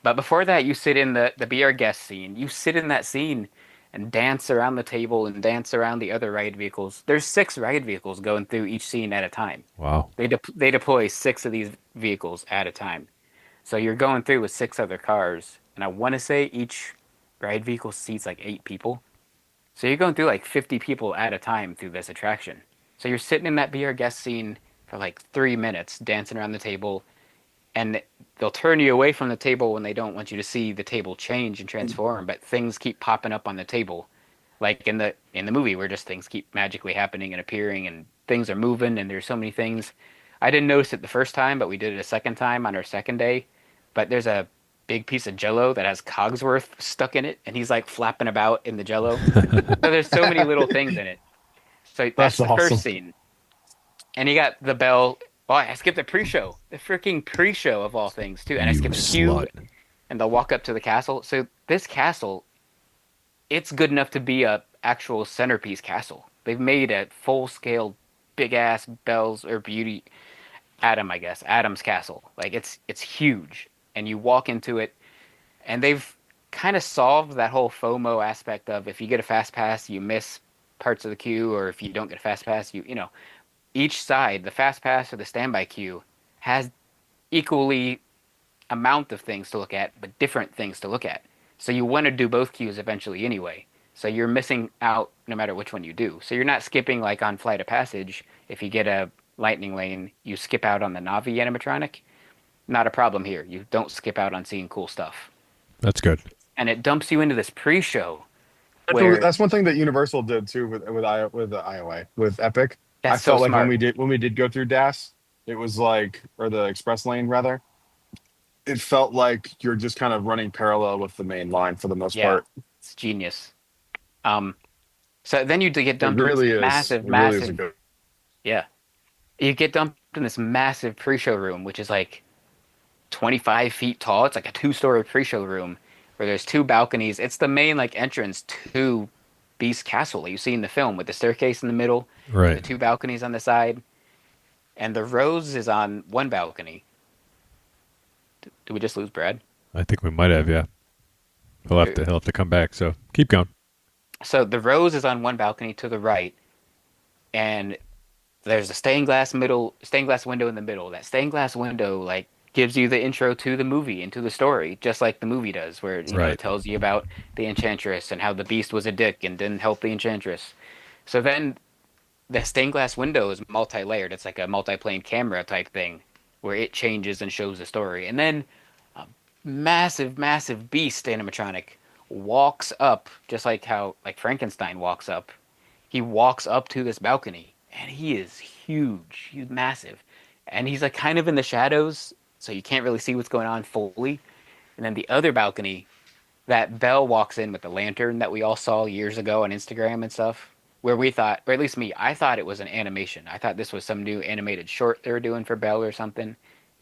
But before that, you sit in the be our guest scene. You sit in that scene and dance around the table and dance around the other ride vehicles. There's six ride vehicles going through each scene at a time. Wow. They deploy six of these vehicles at a time. So you're going through with six other cars, and I want to say each ride vehicle seats like eight people. So you're going through like 50 people at a time through this attraction. So you're sitting in that be our guest scene for like 3 minutes, dancing around the table, and they'll turn you away from the table when they don't want you to see the table change and transform, but things keep popping up on the table. Like in the movie where just things keep magically happening and appearing and things are moving and there's so many things. I didn't notice it the first time, but we did it a second time on our second day. But there's a big piece of jello that has Cogsworth stuck in it and he's like flapping about in the jello. So there's so many little things in it. So That's that's the first awesome. scene. And you got the bell. Oh, I skipped the pre-show. The freaking pre-show of all things too. And I You skipped the queue slut. and they'll walk up to the castle. So this castle, it's good enough to be a actual centerpiece castle. They've made a full-scale big ass bells or beauty I guess. Adam's castle. Like it's huge. And you walk into it and they've kind of solved that whole FOMO aspect of if you get a fast pass, you miss parts of the queue, or if you don't get a fast pass, you know, each side, the fast pass or the standby queue, has equally amount of things to look at, but different things to look at. So you want to do both queues eventually anyway. So you're missing out no matter which one you do. So you're not skipping like on Flight of Passage. If you get a lightning lane, you skip out on the Navi animatronic. Not a problem here. You don't skip out on seeing cool stuff. That's good. And it dumps you into this pre-show Actually, where that's one thing that Universal did too with the IOA with Epic. I that's so felt like smart. when we did go through DAS, it was like or the express lane rather. It felt like you're just kind of running parallel with the main line for the most Yeah, part. it's genius. Um, so then you do get It dumped in this really is. massive, It really is a massive, good. yeah. You get dumped in this massive pre-show room, which is like 25 feet tall. It's like a two-story pre-show room where there's two balconies. It's the main like entrance to Beast Castle that you see in the film with the staircase in the middle, the Right. two balconies on the side, and the Rose is on one balcony. Did we just lose Brad? I think we might have, yeah. He'll have to come back, so keep going. So the Rose is on one balcony to the right, and there's a stained glass window in the middle. That stained glass window like gives you the intro to the movie and to the story, just like the movie does, where it Right. tells you about the Enchantress and how the Beast was a dick and didn't help the Enchantress. So then the stained glass window is multi-layered. It's like a multi-plane camera type thing, where it changes and shows the story. And then a massive, massive Beast animatronic walks up, just like how like Frankenstein walks up. He walks up to this balcony, and he is huge. He's massive, and he's like kind of in the shadows, so you can't really see what's going on fully. And then the other balcony, that Belle walks in with the lantern that we all saw years ago on Instagram and stuff, where we thought, or at least me, I thought it was an animation. I thought this was some new animated short they were doing for Belle or something,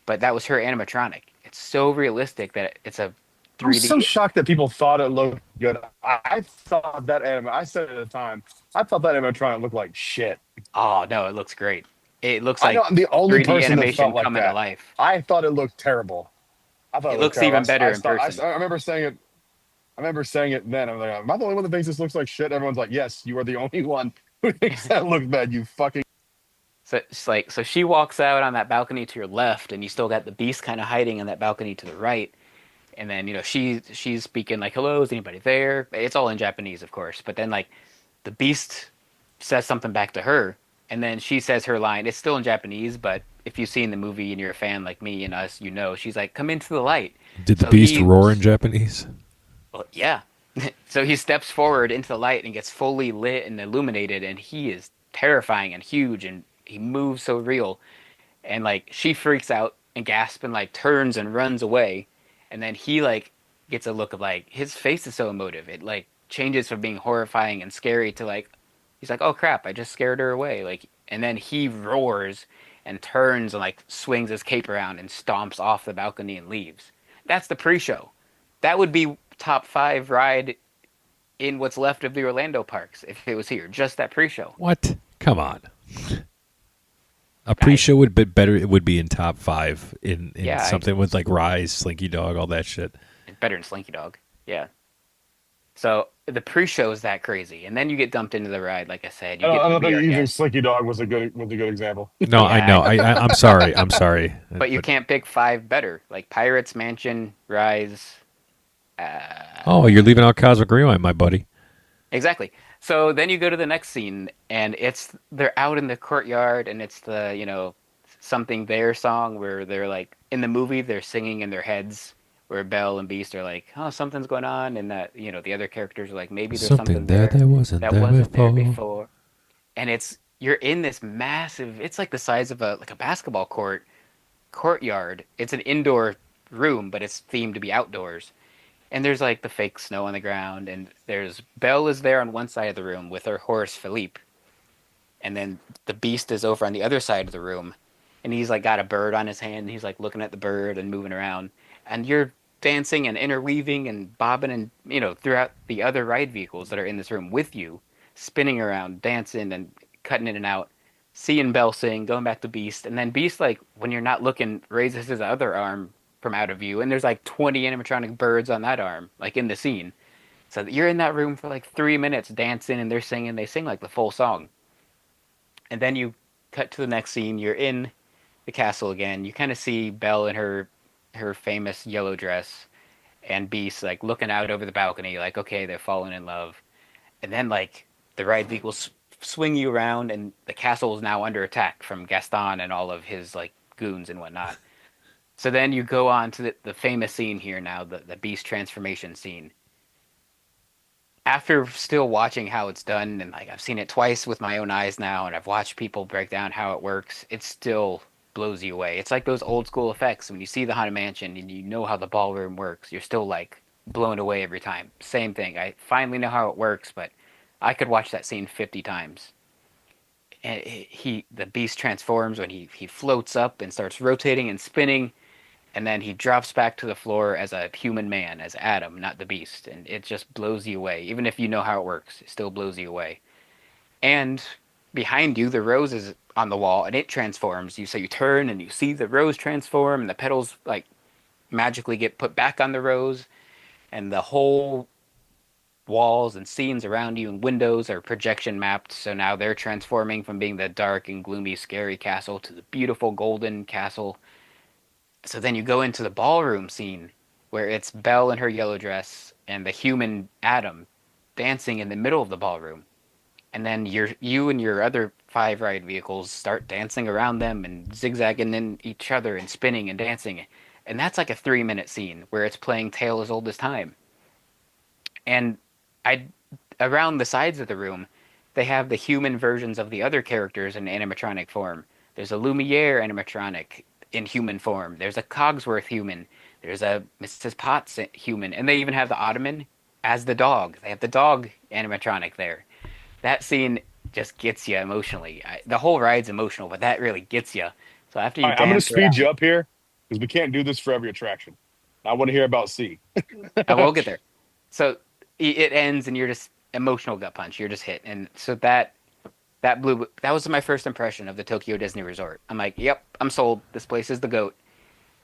but that was her animatronic. It's so realistic that it's a I'm so 3D. shocked that people thought it looked good. I thought that anime. I said it at the time. I thought that animatronic looked like shit. Oh no, it looks great. It looks I know like I'm the only 3D person that felt animation like coming to that. life. I thought it looked terrible. I thought it It looked looks terrible. even better in person. I remember saying it. I remember saying it then. I'm like, am I the only one that thinks this looks like shit? Everyone's like, yes, you are the only one. Who makes that look bad? You fucking. So it's like, so she walks out on that balcony to your left, and you still got the beast kind of hiding in that balcony to the right. And then she's speaking like, "Hello, is anybody there?" It's all in Japanese, of course. But then like the beast says something back to her, and then she says her line. It's still in Japanese, but if you've seen the movie and you're a fan like me and us, you know she's like, "Come into the light." Did the So beast roar in Japanese? well, yeah. So he steps forward into the light and gets fully lit and illuminated, and he is terrifying and huge, and he moves so real. And like she freaks out and gasps and like turns and runs away, and then he like gets a look of like his face is so emotive. It like changes from being horrifying and scary to like he's like, oh crap, I just scared her away. Like, and then he roars and turns and like swings his cape around and stomps off the balcony and leaves. That's the pre-show. That would be top five ride in what's left of the Orlando parks if it was here. Just that pre-show. What? Come on. A I, pre-show would be better. It would be in top five in yeah, something with like Rise, Slinky Dog, all that shit. it's better than Slinky Dog. Yeah. So the pre-show is that crazy, and then you get dumped into the ride. Like I said, you get I the don't think VR using guest. Slinky Dog was a good example. No, I Yeah, know. I'm sorry. I'm sorry. but you can't pick five better. Like Pirates Mansion, Rise. Oh, you're leaving out Cosmic Rewind, my buddy. Exactly. So then you go to the next scene, and it's they're out in the courtyard, and it's the something there song where they're like in the movie they're singing in their heads, where Belle and Beast are like, oh, something's going on, and that the other characters are like, maybe there's Something something there there that wasn't that there wasn't there before. before. And you're in this massive, it's like the size of a basketball courtyard. It's an indoor room, but it's themed to be outdoors. And there's like the fake snow on the ground, and there's Belle is there on one side of the room with her horse Philippe, and then the Beast is over on the other side of the room, and he's like got a bird on his hand, and he's like looking at the bird and moving around, and you're dancing and interweaving and bobbing and throughout the other ride vehicles that are in this room with you, spinning around, dancing and cutting in and out, seeing Belle sing, going back to Beast, and then Beast like when you're not looking raises his other arm from out of view, and there's like 20 animatronic birds on that arm, like in the scene. So you're in that room for like 3 minutes dancing, and they're singing. They sing like the full song, and then you cut to the next scene. You're in the castle again. You kind of see Belle in her famous yellow dress, and Beast like looking out over the balcony, like okay, they're falling in love. And then like the ride vehicles swing you around, and the castle is now under attack from Gaston and all of his like goons and whatnot. So then you go on to the famous scene here now, the Beast transformation scene. After still watching how it's done, and like I've seen it twice with my own eyes now, and I've watched people break down how it works, it still blows you away. It's like those old school effects when you see the Haunted Mansion and you know how the ballroom works, you're still like blown away every time. Same thing. I finally know how it works, but I could watch that scene 50 times. And the Beast transforms when he floats up and starts rotating and spinning, and then he drops back to the floor as a human man, as Adam, not the Beast, and it just blows you away. Even if you know how it works, it still blows you away. And behind you, the rose is on the wall, and it transforms. So you turn and you see the rose transform, and the petals like magically get put back on the rose, and the whole walls and scenes around you and windows are projection mapped. So now they're transforming from being the dark and gloomy, scary castle to the beautiful golden castle. So then you go into the ballroom scene where it's Belle in her yellow dress and the human Adam dancing in the middle of the ballroom. And then you and your other five ride vehicles start dancing around them and zigzagging in each other and spinning and dancing. And that's like a 3 minute scene where it's playing Tale as Old as Time. And I around the sides of the room, they have the human versions of the other characters in animatronic form. There's a Lumiere animatronic in human form. There's a Cogsworth human. There's a Mrs. Potts human, and they even have the Ottoman as the dog. They have the dog animatronic there. That scene just gets you emotionally. The whole ride's emotional, but that really gets you. So after All you right, I'm going to dance speed around, you up here because we can't do this for every attraction. I want to hear about C. I will get there. So it ends, and you're just emotional gut punch. You're just hit, and so that was my first impression of the Tokyo Disney Resort. I'm like, yep, I'm sold. This place is the goat.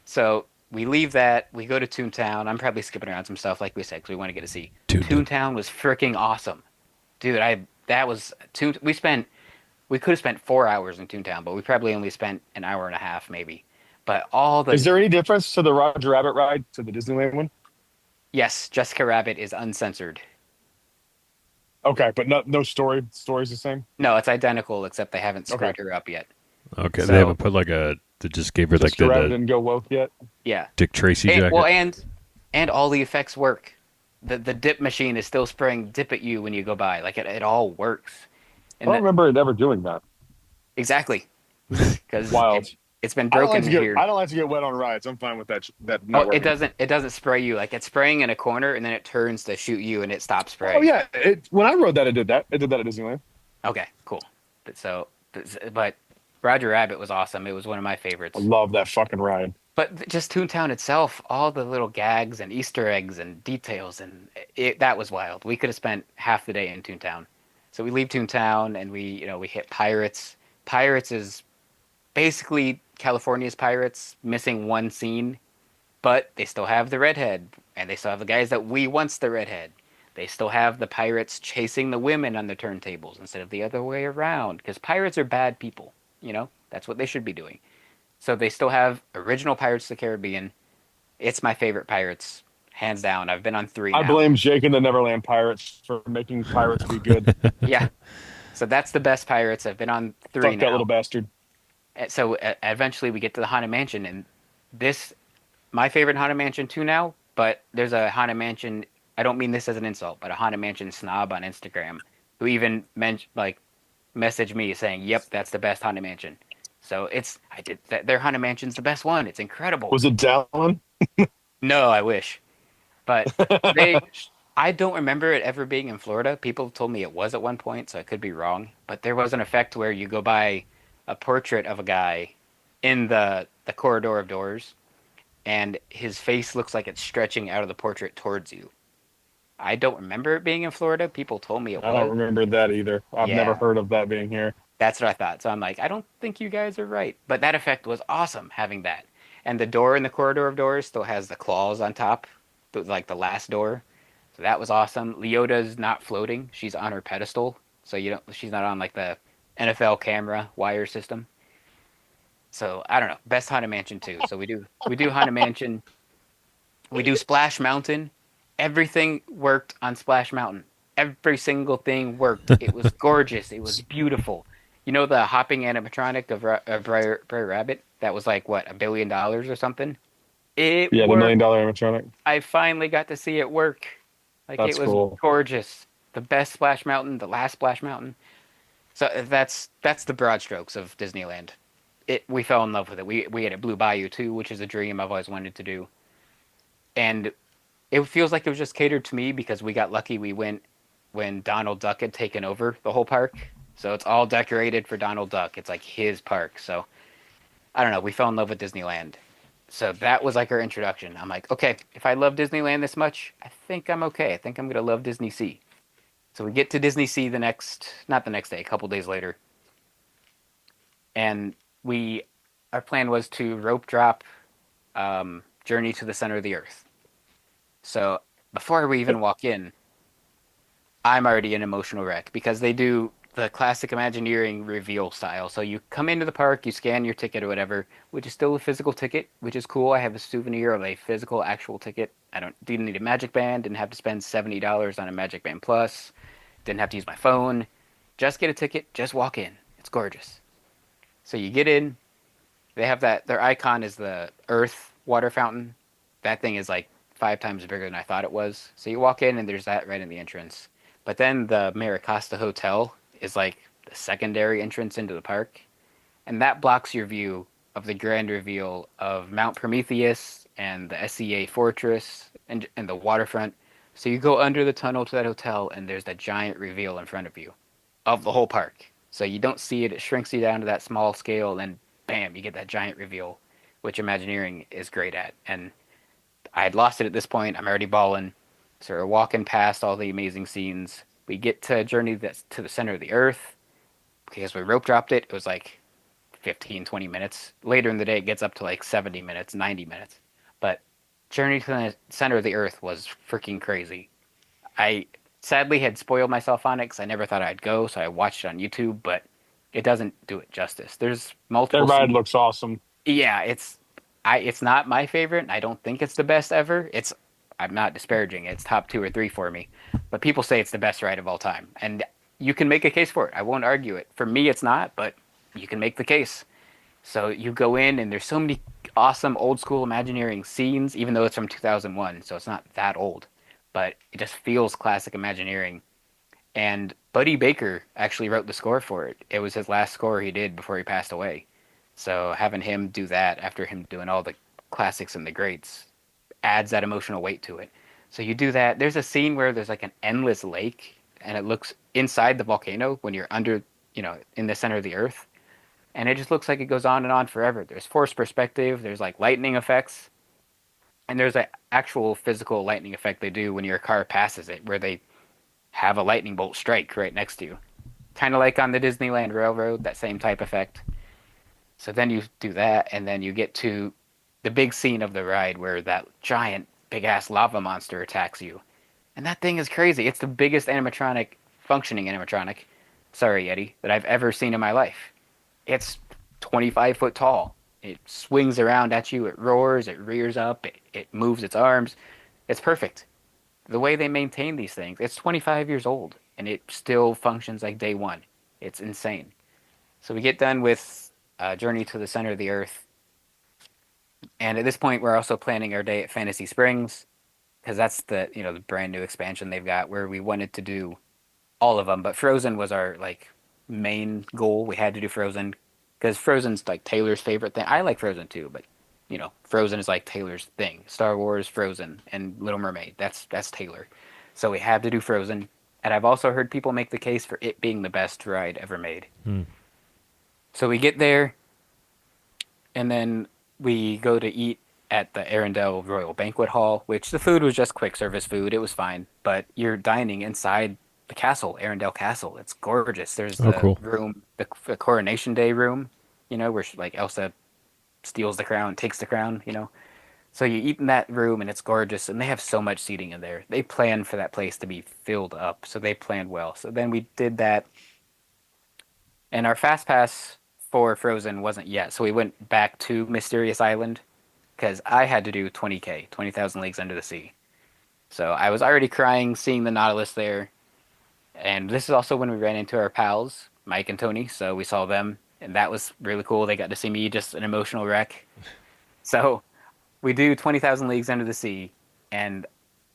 So we leave that. We go to Toontown. I'm probably skipping around some stuff, like we said, because we want to get to see. Toontown. Toontown was freaking awesome, dude. that was we could have spent 4 hours in Toontown, but we probably only spent an hour and a half maybe. But all Is the there any difference to the Roger Rabbit ride to the Disneyland one? yes, Jessica Rabbit is uncensored. Okay, but no story. Story's the same. No, it's identical except they haven't Okay, screwed her up yet. Okay, they So haven't put like a. They just gave her like Jessica Rabbit the didn't go woke yet. yeah, Dick Tracy and, well, jacket. and all the effects work. The dip machine is still spraying dip at you when you go by. Like it all works. I And don't that remember it ever doing that. exactly because Wild. it's been I don't like broken to get here. I don't like to get wet on rides. I'm fine with that Oh, not working. it doesn't spray you. Like it's spraying in a corner and then it turns to shoot you and it stops Oh spraying. yeah, when I rode that, it did that. It did that at Disneyland. Okay, cool. But Roger Rabbit was awesome. It was one of my I favorites. love that fucking ride. But just Toontown itself, all the little gags and Easter eggs and details, and that was wild. We could have spent half the day in Toontown. So we leave Toontown and we hit Pirates. Pirates is basically California's Pirates, missing one scene, but they still have the redhead, and they still have the guys that we once the redhead. They still have the pirates chasing the women on the turntables instead of the other way around, because pirates are bad people. That's what they should be doing. So they still have original Pirates of the Caribbean. It's my favorite Pirates, hands down. I've been on three I now. blame Jake and the Neverland Pirates for making pirates be good. Yeah, so that's the best Pirates. I've been on three Fuck that now. little bastard. So eventually we get to the Haunted Mansion, and this my favorite Haunted Mansion too now. But there's a Haunted Mansion. I don't mean this as an insult, but a Haunted Mansion snob on Instagram who even messaged me saying, "Yep, that's the best Haunted Mansion." So I did that. Their Haunted Mansion's the best one. It's incredible. Was it Dallin? No, I wish, but they. I don't remember it ever being in Florida. People told me it was at one point, so I could be wrong. But there was an effect where you go by a portrait of a guy in the corridor of doors, and his face looks like it's stretching out of the portrait towards you. I don't remember it being in Florida. People told me it I don't was. remember that either. I've never Yeah, heard of that being here. that's what I thought. So I'm like, I don't think you guys are right. But that effect was awesome having that. And the door in the corridor of doors still has the claws on top, like the last door. So that was awesome. Leota's not floating. She's on her pedestal. So she's not on like the NFL camera wire system. So I don't know. Best Haunted Mansion too. So we do Haunted Mansion. We do Splash Mountain. Everything worked on Splash Mountain. Every single thing worked. It was gorgeous. It was beautiful. You know the hopping animatronic of Brer Rabbit? That was like what, $1 billion or something? It Yeah, the million worked. dollar animatronic. I finally got to see it work. Like it That's was cool. gorgeous. The best Splash Mountain, the last Splash Mountain. So that's the broad strokes of Disneyland. We fell in love with it. We had a Blue Bayou too, which is a dream I've always wanted to do. And it feels like it was just catered to me because we got lucky. We went when Donald Duck had taken over the whole park. So it's all decorated for Donald Duck. It's like his park. So I don't know. We fell in love with Disneyland. So that was like our introduction. I'm like, okay, if I love Disneyland this much, I think I'm okay. I think I'm gonna love Disney Sea. So we get to Disney Sea not the next day, a couple days later, and our plan was to rope drop Journey to the Center of the Earth. So before we even walk in, I'm already an emotional wreck because they do the classic Imagineering reveal style. So you come into the park, you scan your ticket or whatever, which is still a physical ticket, which is cool. I have a souvenir of a physical actual ticket. Didn't need a Magic Band, didn't have to spend $70 on a Magic Band Plus, didn't have to use my phone. Just get a ticket, just walk in. It's gorgeous. So you get in, they have their icon is the Earth water fountain. That thing is like 5 times bigger than I thought it was. So you walk in and there's that right in the entrance. But then the Maricosta Hotel is like the secondary entrance into the park. And that blocks your view of the grand reveal of Mount Prometheus and the SEA Fortress and the waterfront. So you go under the tunnel to that hotel and there's that giant reveal in front of you of the whole park. So you don't see it. It shrinks you down to that small scale and bam, you get that giant reveal, which Imagineering is great at. And I had lost it at this point. I'm already balling. So we're walking past all the amazing scenes. We get to Journey to the Center of the Earth. Because we rope dropped it, it was like 15, 20 minutes. Later in the day, it gets up to like 70 minutes, 90 minutes. But Journey to the Center of the Earth was freaking crazy. sadly had spoiled myself on it because I never thought I'd go, so I watched it on YouTube, but it doesn't do it justice. There's That multiple ride scenes. looks awesome. Yeah, it's not my favorite, and I don't think it's the best ever. I'm not disparaging it. It's top 2 or 3 for me, but people say it's the best ride of all time, and you can make a case for it. I won't argue it. For me, it's not, but you can make the case. So you go in, and there's so many awesome old school Imagineering scenes, even though it's from 2001, so it's not that old, but it just feels classic Imagineering. And Buddy Baker actually wrote the score for it. It was his last score he did before he passed away. So having him do that after him doing all the classics and the greats adds that emotional weight to it. So you do that. There's a scene where there's like an endless lake and it looks inside the volcano when you're under, in the center of the earth. And it just looks like it goes on and on forever. There's forced perspective, there's like lightning effects, and there's an actual physical lightning effect they do when your car passes it, where they have a lightning bolt strike right next to you. Kind of like on the Disneyland Railroad, that same type effect. So then you do that, and then you get to the big scene of the ride where that giant, big ass lava monster attacks you. And that thing is crazy. It's the biggest animatronic, functioning animatronic, sorry, Yeti, that I've ever seen in my life. It's 25 foot tall. It swings around at you, it roars, it rears up, it moves its arms. It's perfect. The way they maintain these things, it's 25 years old, and it still functions like day one. It's insane. So we get done with Journey to the Center of the Earth, and at this point, we're also planning our day at Fantasy Springs, because that's the brand new expansion they've got, where we wanted to do all of them, but Frozen was our like main goal. We had to do Frozen because Frozen's like Taylor's favorite thing. I like Frozen too, but Frozen is like Taylor's thing. Star Wars, Frozen, and Little Mermaid. That's Taylor. So we had to do Frozen, and I've also heard people make the case for it being the best ride ever made. So we get there, and then we go to eat at the Arendelle Royal Banquet Hall, which the food was just quick service food. It was fine, but you're dining inside the castle, Arendelle Castle. It's gorgeous. There's the cool. room, the Coronation Day room, where like Elsa steals the crown, takes the crown. So you eat in that room, and it's gorgeous, and they have so much seating in there. They planned for that place to be filled up, so they planned well. So then we did that, and our fast pass for Frozen wasn't yet, so we went back to Mysterious Island because I had to do 20K, 20,000 Leagues Under the Sea. So I was already crying seeing the Nautilus there, and this is also when we ran into our pals, Mike and Tony, so we saw them, and that was really cool. They got to see me, just an emotional wreck. So we do 20,000 Leagues Under the Sea, and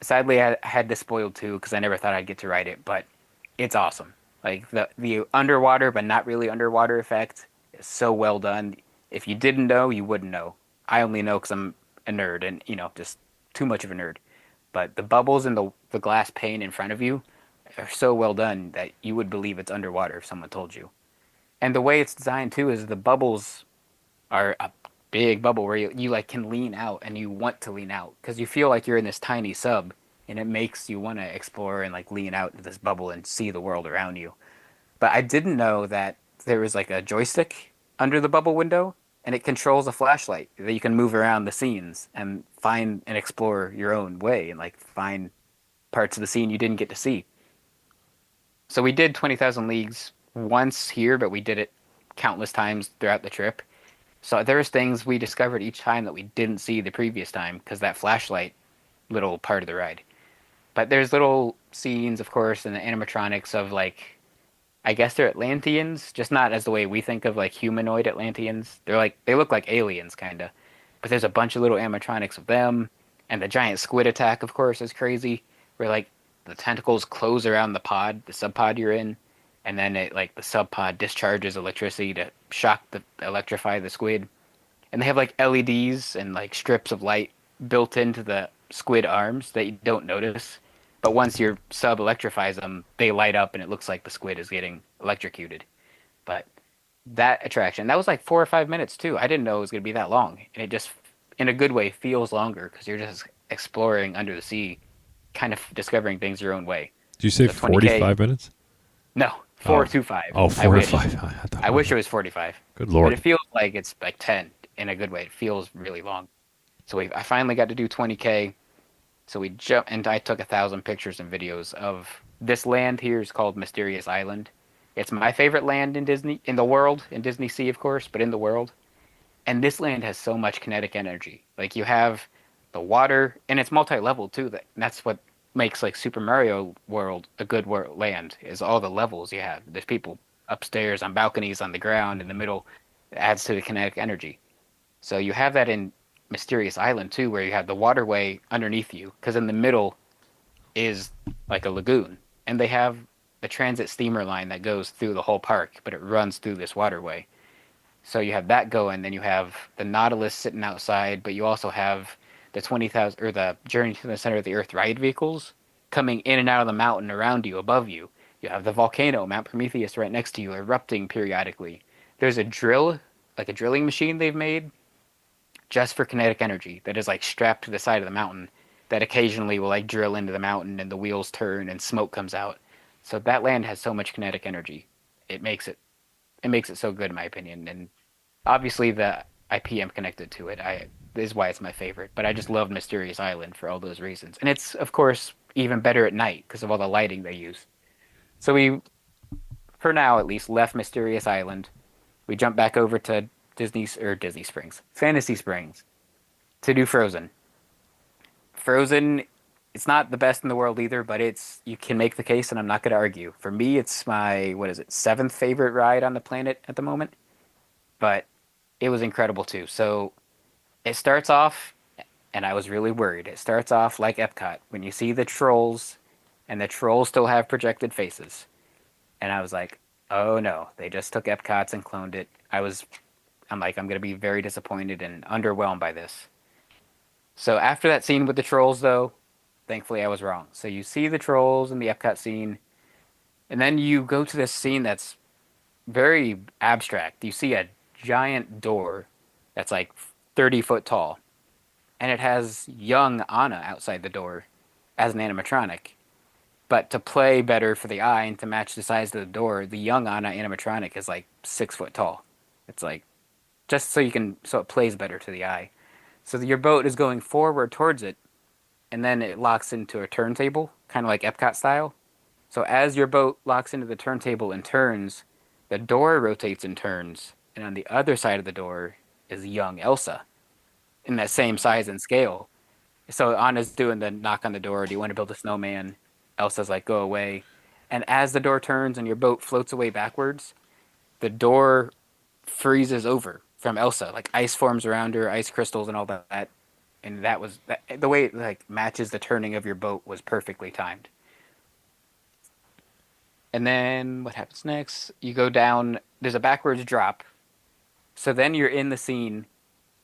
sadly I had this spoiled too because I never thought I'd get to ride it, but it's awesome. Like the underwater but not really underwater effect is so well done. If you didn't know, you wouldn't know. I only know because I'm a nerd and, just too much of a nerd. But the bubbles in the glass pane in front of you are so well done that you would believe it's underwater if someone told you. And the way it's designed too is the bubbles are a big bubble where you like can lean out and you want to lean out because you feel like you're in this tiny sub and it makes you want to explore and like lean out into this bubble and see the world around you. But I didn't know that there was like a joystick under the bubble window and it controls a flashlight that you can move around the scenes and find and explore your own way and like find parts of the scene you didn't get to see. So we did 20,000 Leagues once here, but we did it countless times throughout the trip. So there's things we discovered each time that we didn't see the previous time because that flashlight little part of the ride. But there's little scenes, of course, and the animatronics of like, I guess they're Atlanteans, just not as the way we think of like humanoid Atlanteans. They look like aliens kind of. But there's a bunch of little animatronics of them, and the giant squid attack, of course, is crazy. Where like the tentacles close around the pod, the sub pod you're in, and then the sub pod discharges electricity to electrify the squid. And they have like LEDs and like strips of light built into the squid arms that you don't notice. But once your sub electrifies them, they light up and it looks like the squid is getting electrocuted. But that attraction, that was like 4 or 5 minutes too. I didn't know it was going to be that long. And it just, in a good way, feels longer because you're just exploring under the sea, kind of discovering things your own way. Did you say So 45 minutes? No, 4 to 5. Oh, 4 to 5. I wish it was 45. Good Lord. But it feels like it's like 10 in a good way. It feels really long. So I finally got to do 20K. So we jump, and I took 1,000 pictures and videos of this land here is called Mysterious Island. It's my favorite land in Disney, in the world, in Disney Sea, of course, but in the world. And this land has so much kinetic energy. Like you have the water, and it's multi-level too. That's what makes like Super Mario World a good world land is all the levels you have. There's people upstairs on balconies, on the ground, in the middle. It adds to the kinetic energy. So you have that in Mysterious Island too, where you have the waterway underneath you, because in the middle is like a lagoon, and they have the transit steamer line that goes through the whole park, but it runs through this waterway. So you have that going, then you have the Nautilus sitting outside, but you also have the 20,000 or the Journey to the Center of the Earth ride vehicles coming in and out of the mountain around you, above you. You have the volcano, Mount Prometheus, right next to you, erupting periodically. There's a drill, like a drilling machine they've made just for kinetic energy that is like strapped to the side of the mountain that occasionally will like drill into the mountain and the wheels turn and smoke comes out. So that land has so much kinetic energy. It makes it it makes it so good in my opinion. And obviously the IP I'm connected to it. I is why it's my favorite. But I just love Mysterious Island for all those reasons. And it's of course even better at night because of all the lighting they use. So we, for now at least, left Mysterious Island. We jumped back over to Disney Springs, Fantasy Springs, to do Frozen. Frozen, it's not the best in the world either, but it's you can make the case, and I'm not going to argue. For me, it's my what is it, seventh favorite ride on the planet at the moment. But it was incredible too. So it starts off, and I was really worried. It starts off like Epcot when you see the trolls, and the trolls still have projected faces, and I was like, oh no, they just took Epcot's and cloned it. I'm like, I'm going to be very disappointed and underwhelmed by this. So after that scene with the trolls, though, thankfully I was wrong. So you see the trolls in the Epcot scene, and then you go to this scene that's very abstract. You see a giant door that's like 30 foot tall, and it has young Anna outside the door as an animatronic. But to play better for the eye and to match the size of the door, the young Anna animatronic is like 6 foot tall. It's like just so it plays better to the eye. So your boat is going forward towards it, and then it locks into a turntable, kind of like Epcot style. So as your boat locks into the turntable and turns, the door rotates and turns, and on the other side of the door is young Elsa in that same size and scale. So Anna's doing the knock on the door. Do you want to build a snowman? Elsa's like, go away. And as the door turns and your boat floats away backwards, the door freezes over from Elsa. Like ice forms around her, ice crystals and all that. And the way it like matches the turning of your boat was perfectly timed. And then what happens next? You go down. There's a backwards drop. So then you're in the scene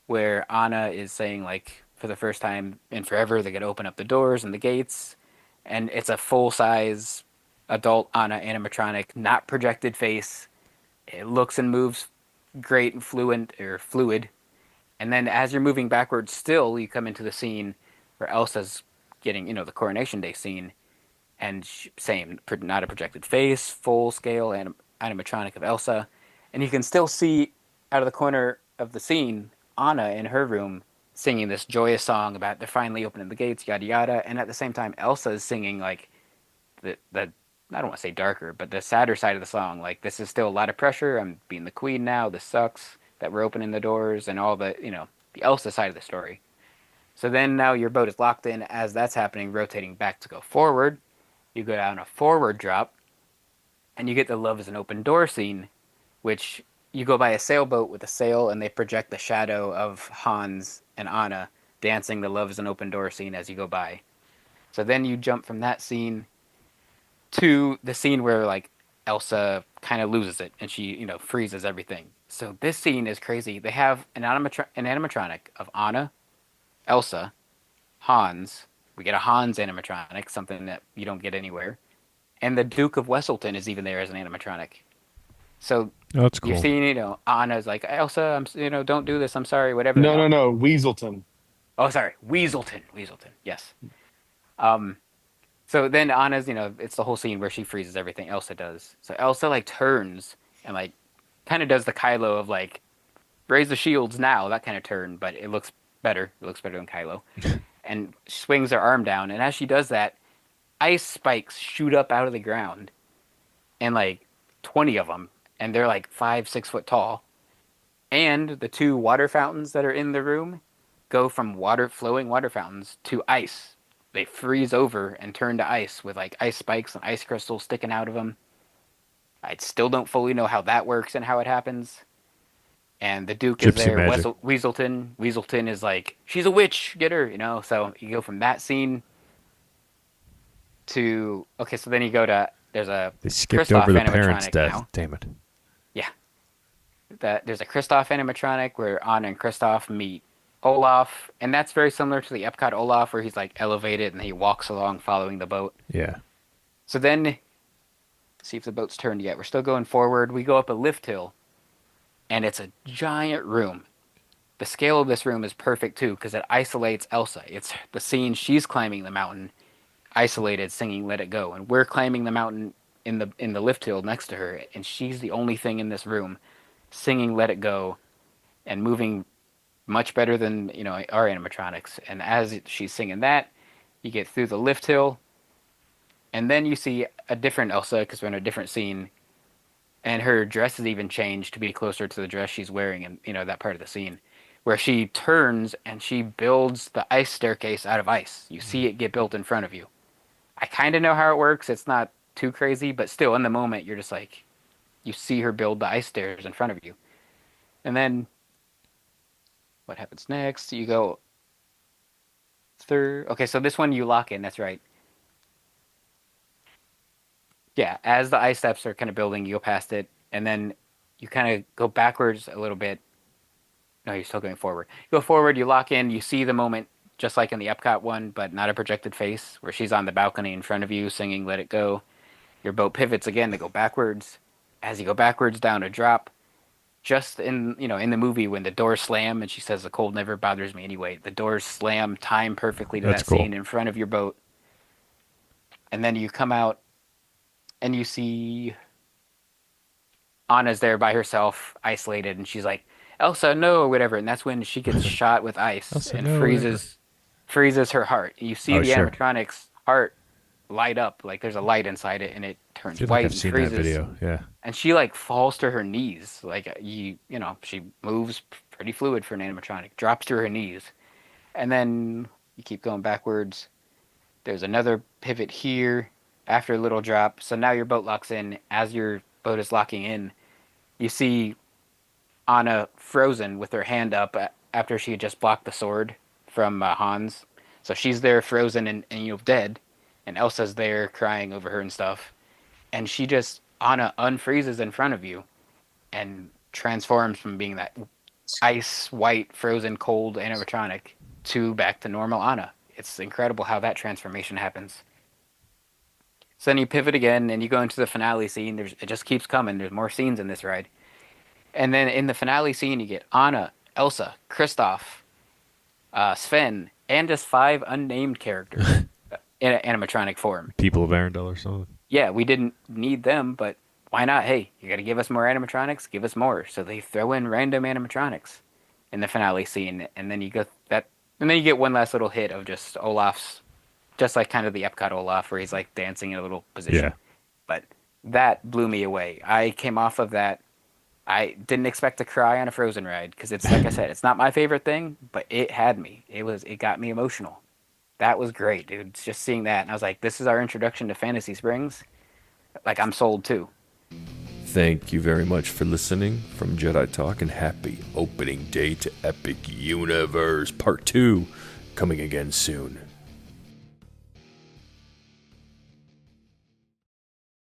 where Anna is saying like for the first time in forever they're gonna open up the doors and the gates, and it's a full size adult Anna animatronic, not projected face. It looks and moves great and fluid. And then as you're moving backwards, still you come into the scene where Elsa's getting the coronation day scene, and same not a projected face, full scale animatronic of Elsa, and you can still see out of the corner of the scene Anna in her room singing this joyous song about they're finally opening the gates, yada yada, and at the same time Elsa is singing like the I don't want to say darker, but the sadder side of the song, like this is still a lot of pressure. I'm being the queen now. This sucks that we're opening the doors and all the Elsa side of the story. So then now your boat is locked in as that's happening, rotating back to go forward. You go down a forward drop, and you get the Love is an Open Door scene, which you go by a sailboat with a sail, and they project the shadow of Hans and Anna dancing the Love is an Open Door scene as you go by. So then you jump from that scene to the scene where like Elsa kind of loses it and she freezes everything. So this scene is crazy. They have an animatronic of Anna, Elsa, Hans. We get a Hans animatronic, something that you don't get anywhere. And the Duke of Wesselton is even there as an animatronic. So Oh, that's you're cool. seeing, Anna's like, Elsa, don't do this. I'm sorry, whatever the No, no, hell. no. Weaselton. Oh, sorry, Weaselton. Weaselton. Yes. Um. So then Anna's, it's the whole scene where she freezes everything. Elsa does. So Elsa like turns and like kind of does the Kylo of like raise the shields now, that kind of turn, but it looks better. It looks better than Kylo. and swings her arm down. And as she does that, ice spikes shoot up out of the ground, and like 20 of them, and they're like 5, 6 foot tall. And the 2 water fountains that are in the room go from flowing water fountains to ice. They freeze over and turn to ice with like ice spikes and ice crystals sticking out of them. I still don't fully know how that works and how it happens. And the Duke is Gypsy there. magic. Weaselton. Weaselton is like, she's a witch, get her, you know? So you go from that scene to, okay, so then you go to, there's a They skipped Kristoff over the parents' animatronic death. now. Damn it. Yeah. There's a Kristoff animatronic where Anna and Kristoff meet Olaf, and that's very similar to the Epcot Olaf where he's like elevated and he walks along following the boat. Yeah. So then, see if the boat's turned yet. We're still going forward. We go up a lift hill, and it's a giant room. The scale of this room is perfect too because it isolates Elsa. It's the scene she's climbing the mountain, isolated, singing "Let It Go," and we're climbing the mountain in the lift hill next to her, and she's the only thing in this room singing "Let It Go" and moving much better than our animatronics. And as she's singing that, you get through the lift hill, and then you see a different Elsa because we're in a different scene, and her dress is even changed to be closer to the dress she's wearing in that part of the scene, where she turns and she builds the ice staircase out of ice. You see it get built in front of you. I kind of know how it works. It's not too crazy, but still, in the moment, you're just like, you see her build the ice stairs in front of you. And then what happens next? You go third. Okay, so this one you lock in. That's right. Yeah, as the ice steps are kind of building, you go past it, and then you kind of go backwards a little bit. No, you're still going forward. You go forward, you lock in, you see the moment, just like in the Epcot one, but not a projected face, where she's on the balcony in front of you singing "Let It Go." Your boat pivots again to go backwards. As you go backwards down a drop, just in the movie when the doors slam and she says the cold never bothers me anyway, the doors slam time perfectly to That's that cool. scene in front of your boat. And then you come out and you see Anna's there by herself, isolated, and she's like, "Elsa, no," or whatever, and that's when she gets shot with ice Elsa, and no, freezes her heart. You see Oh, the sure. animatronic's heart light up, like there's a light inside it, and it I turns feel white like I've and seen freezes. that video. Yeah. And she like falls to her knees, like she moves pretty fluid for an animatronic, drops to her knees, and then you keep going backwards. There's another pivot here after a little drop. So now your boat locks in. As your boat is locking in, you see Anna frozen with her hand up after she had just blocked the sword from Hans. So she's there frozen and dead. And Elsa's there crying over her and stuff. And Anna unfreezes in front of you and transforms from being that ice, white, frozen, cold animatronic to back to normal Anna. It's incredible how that transformation happens. So then you pivot again and you go into the finale scene. It just keeps coming. There's more scenes in this ride. And then in the finale scene, you get Anna, Elsa, Kristoff, Sven, and just 5 unnamed characters in an animatronic form. People of Arendelle or something. Yeah, we didn't need them, but why not? Hey, you got to give us more animatronics. Give us more. So they throw in random animatronics in the finale scene, and then you get one last little hit of just Olaf's, just like kind of the Epcot Olaf, where he's like dancing in a little position. Yeah. But that blew me away. I came off of that. I didn't expect to cry on a Frozen ride because it's like I said, it's not my favorite thing, but it had me. It got me emotional. That was great, dude. It's just seeing that, and I was like, this is our introduction to Fantasy Springs. Like, I'm sold too. Thank you very much for listening from Jedi Talk, and happy opening day to Epic Universe Part 2, coming again soon.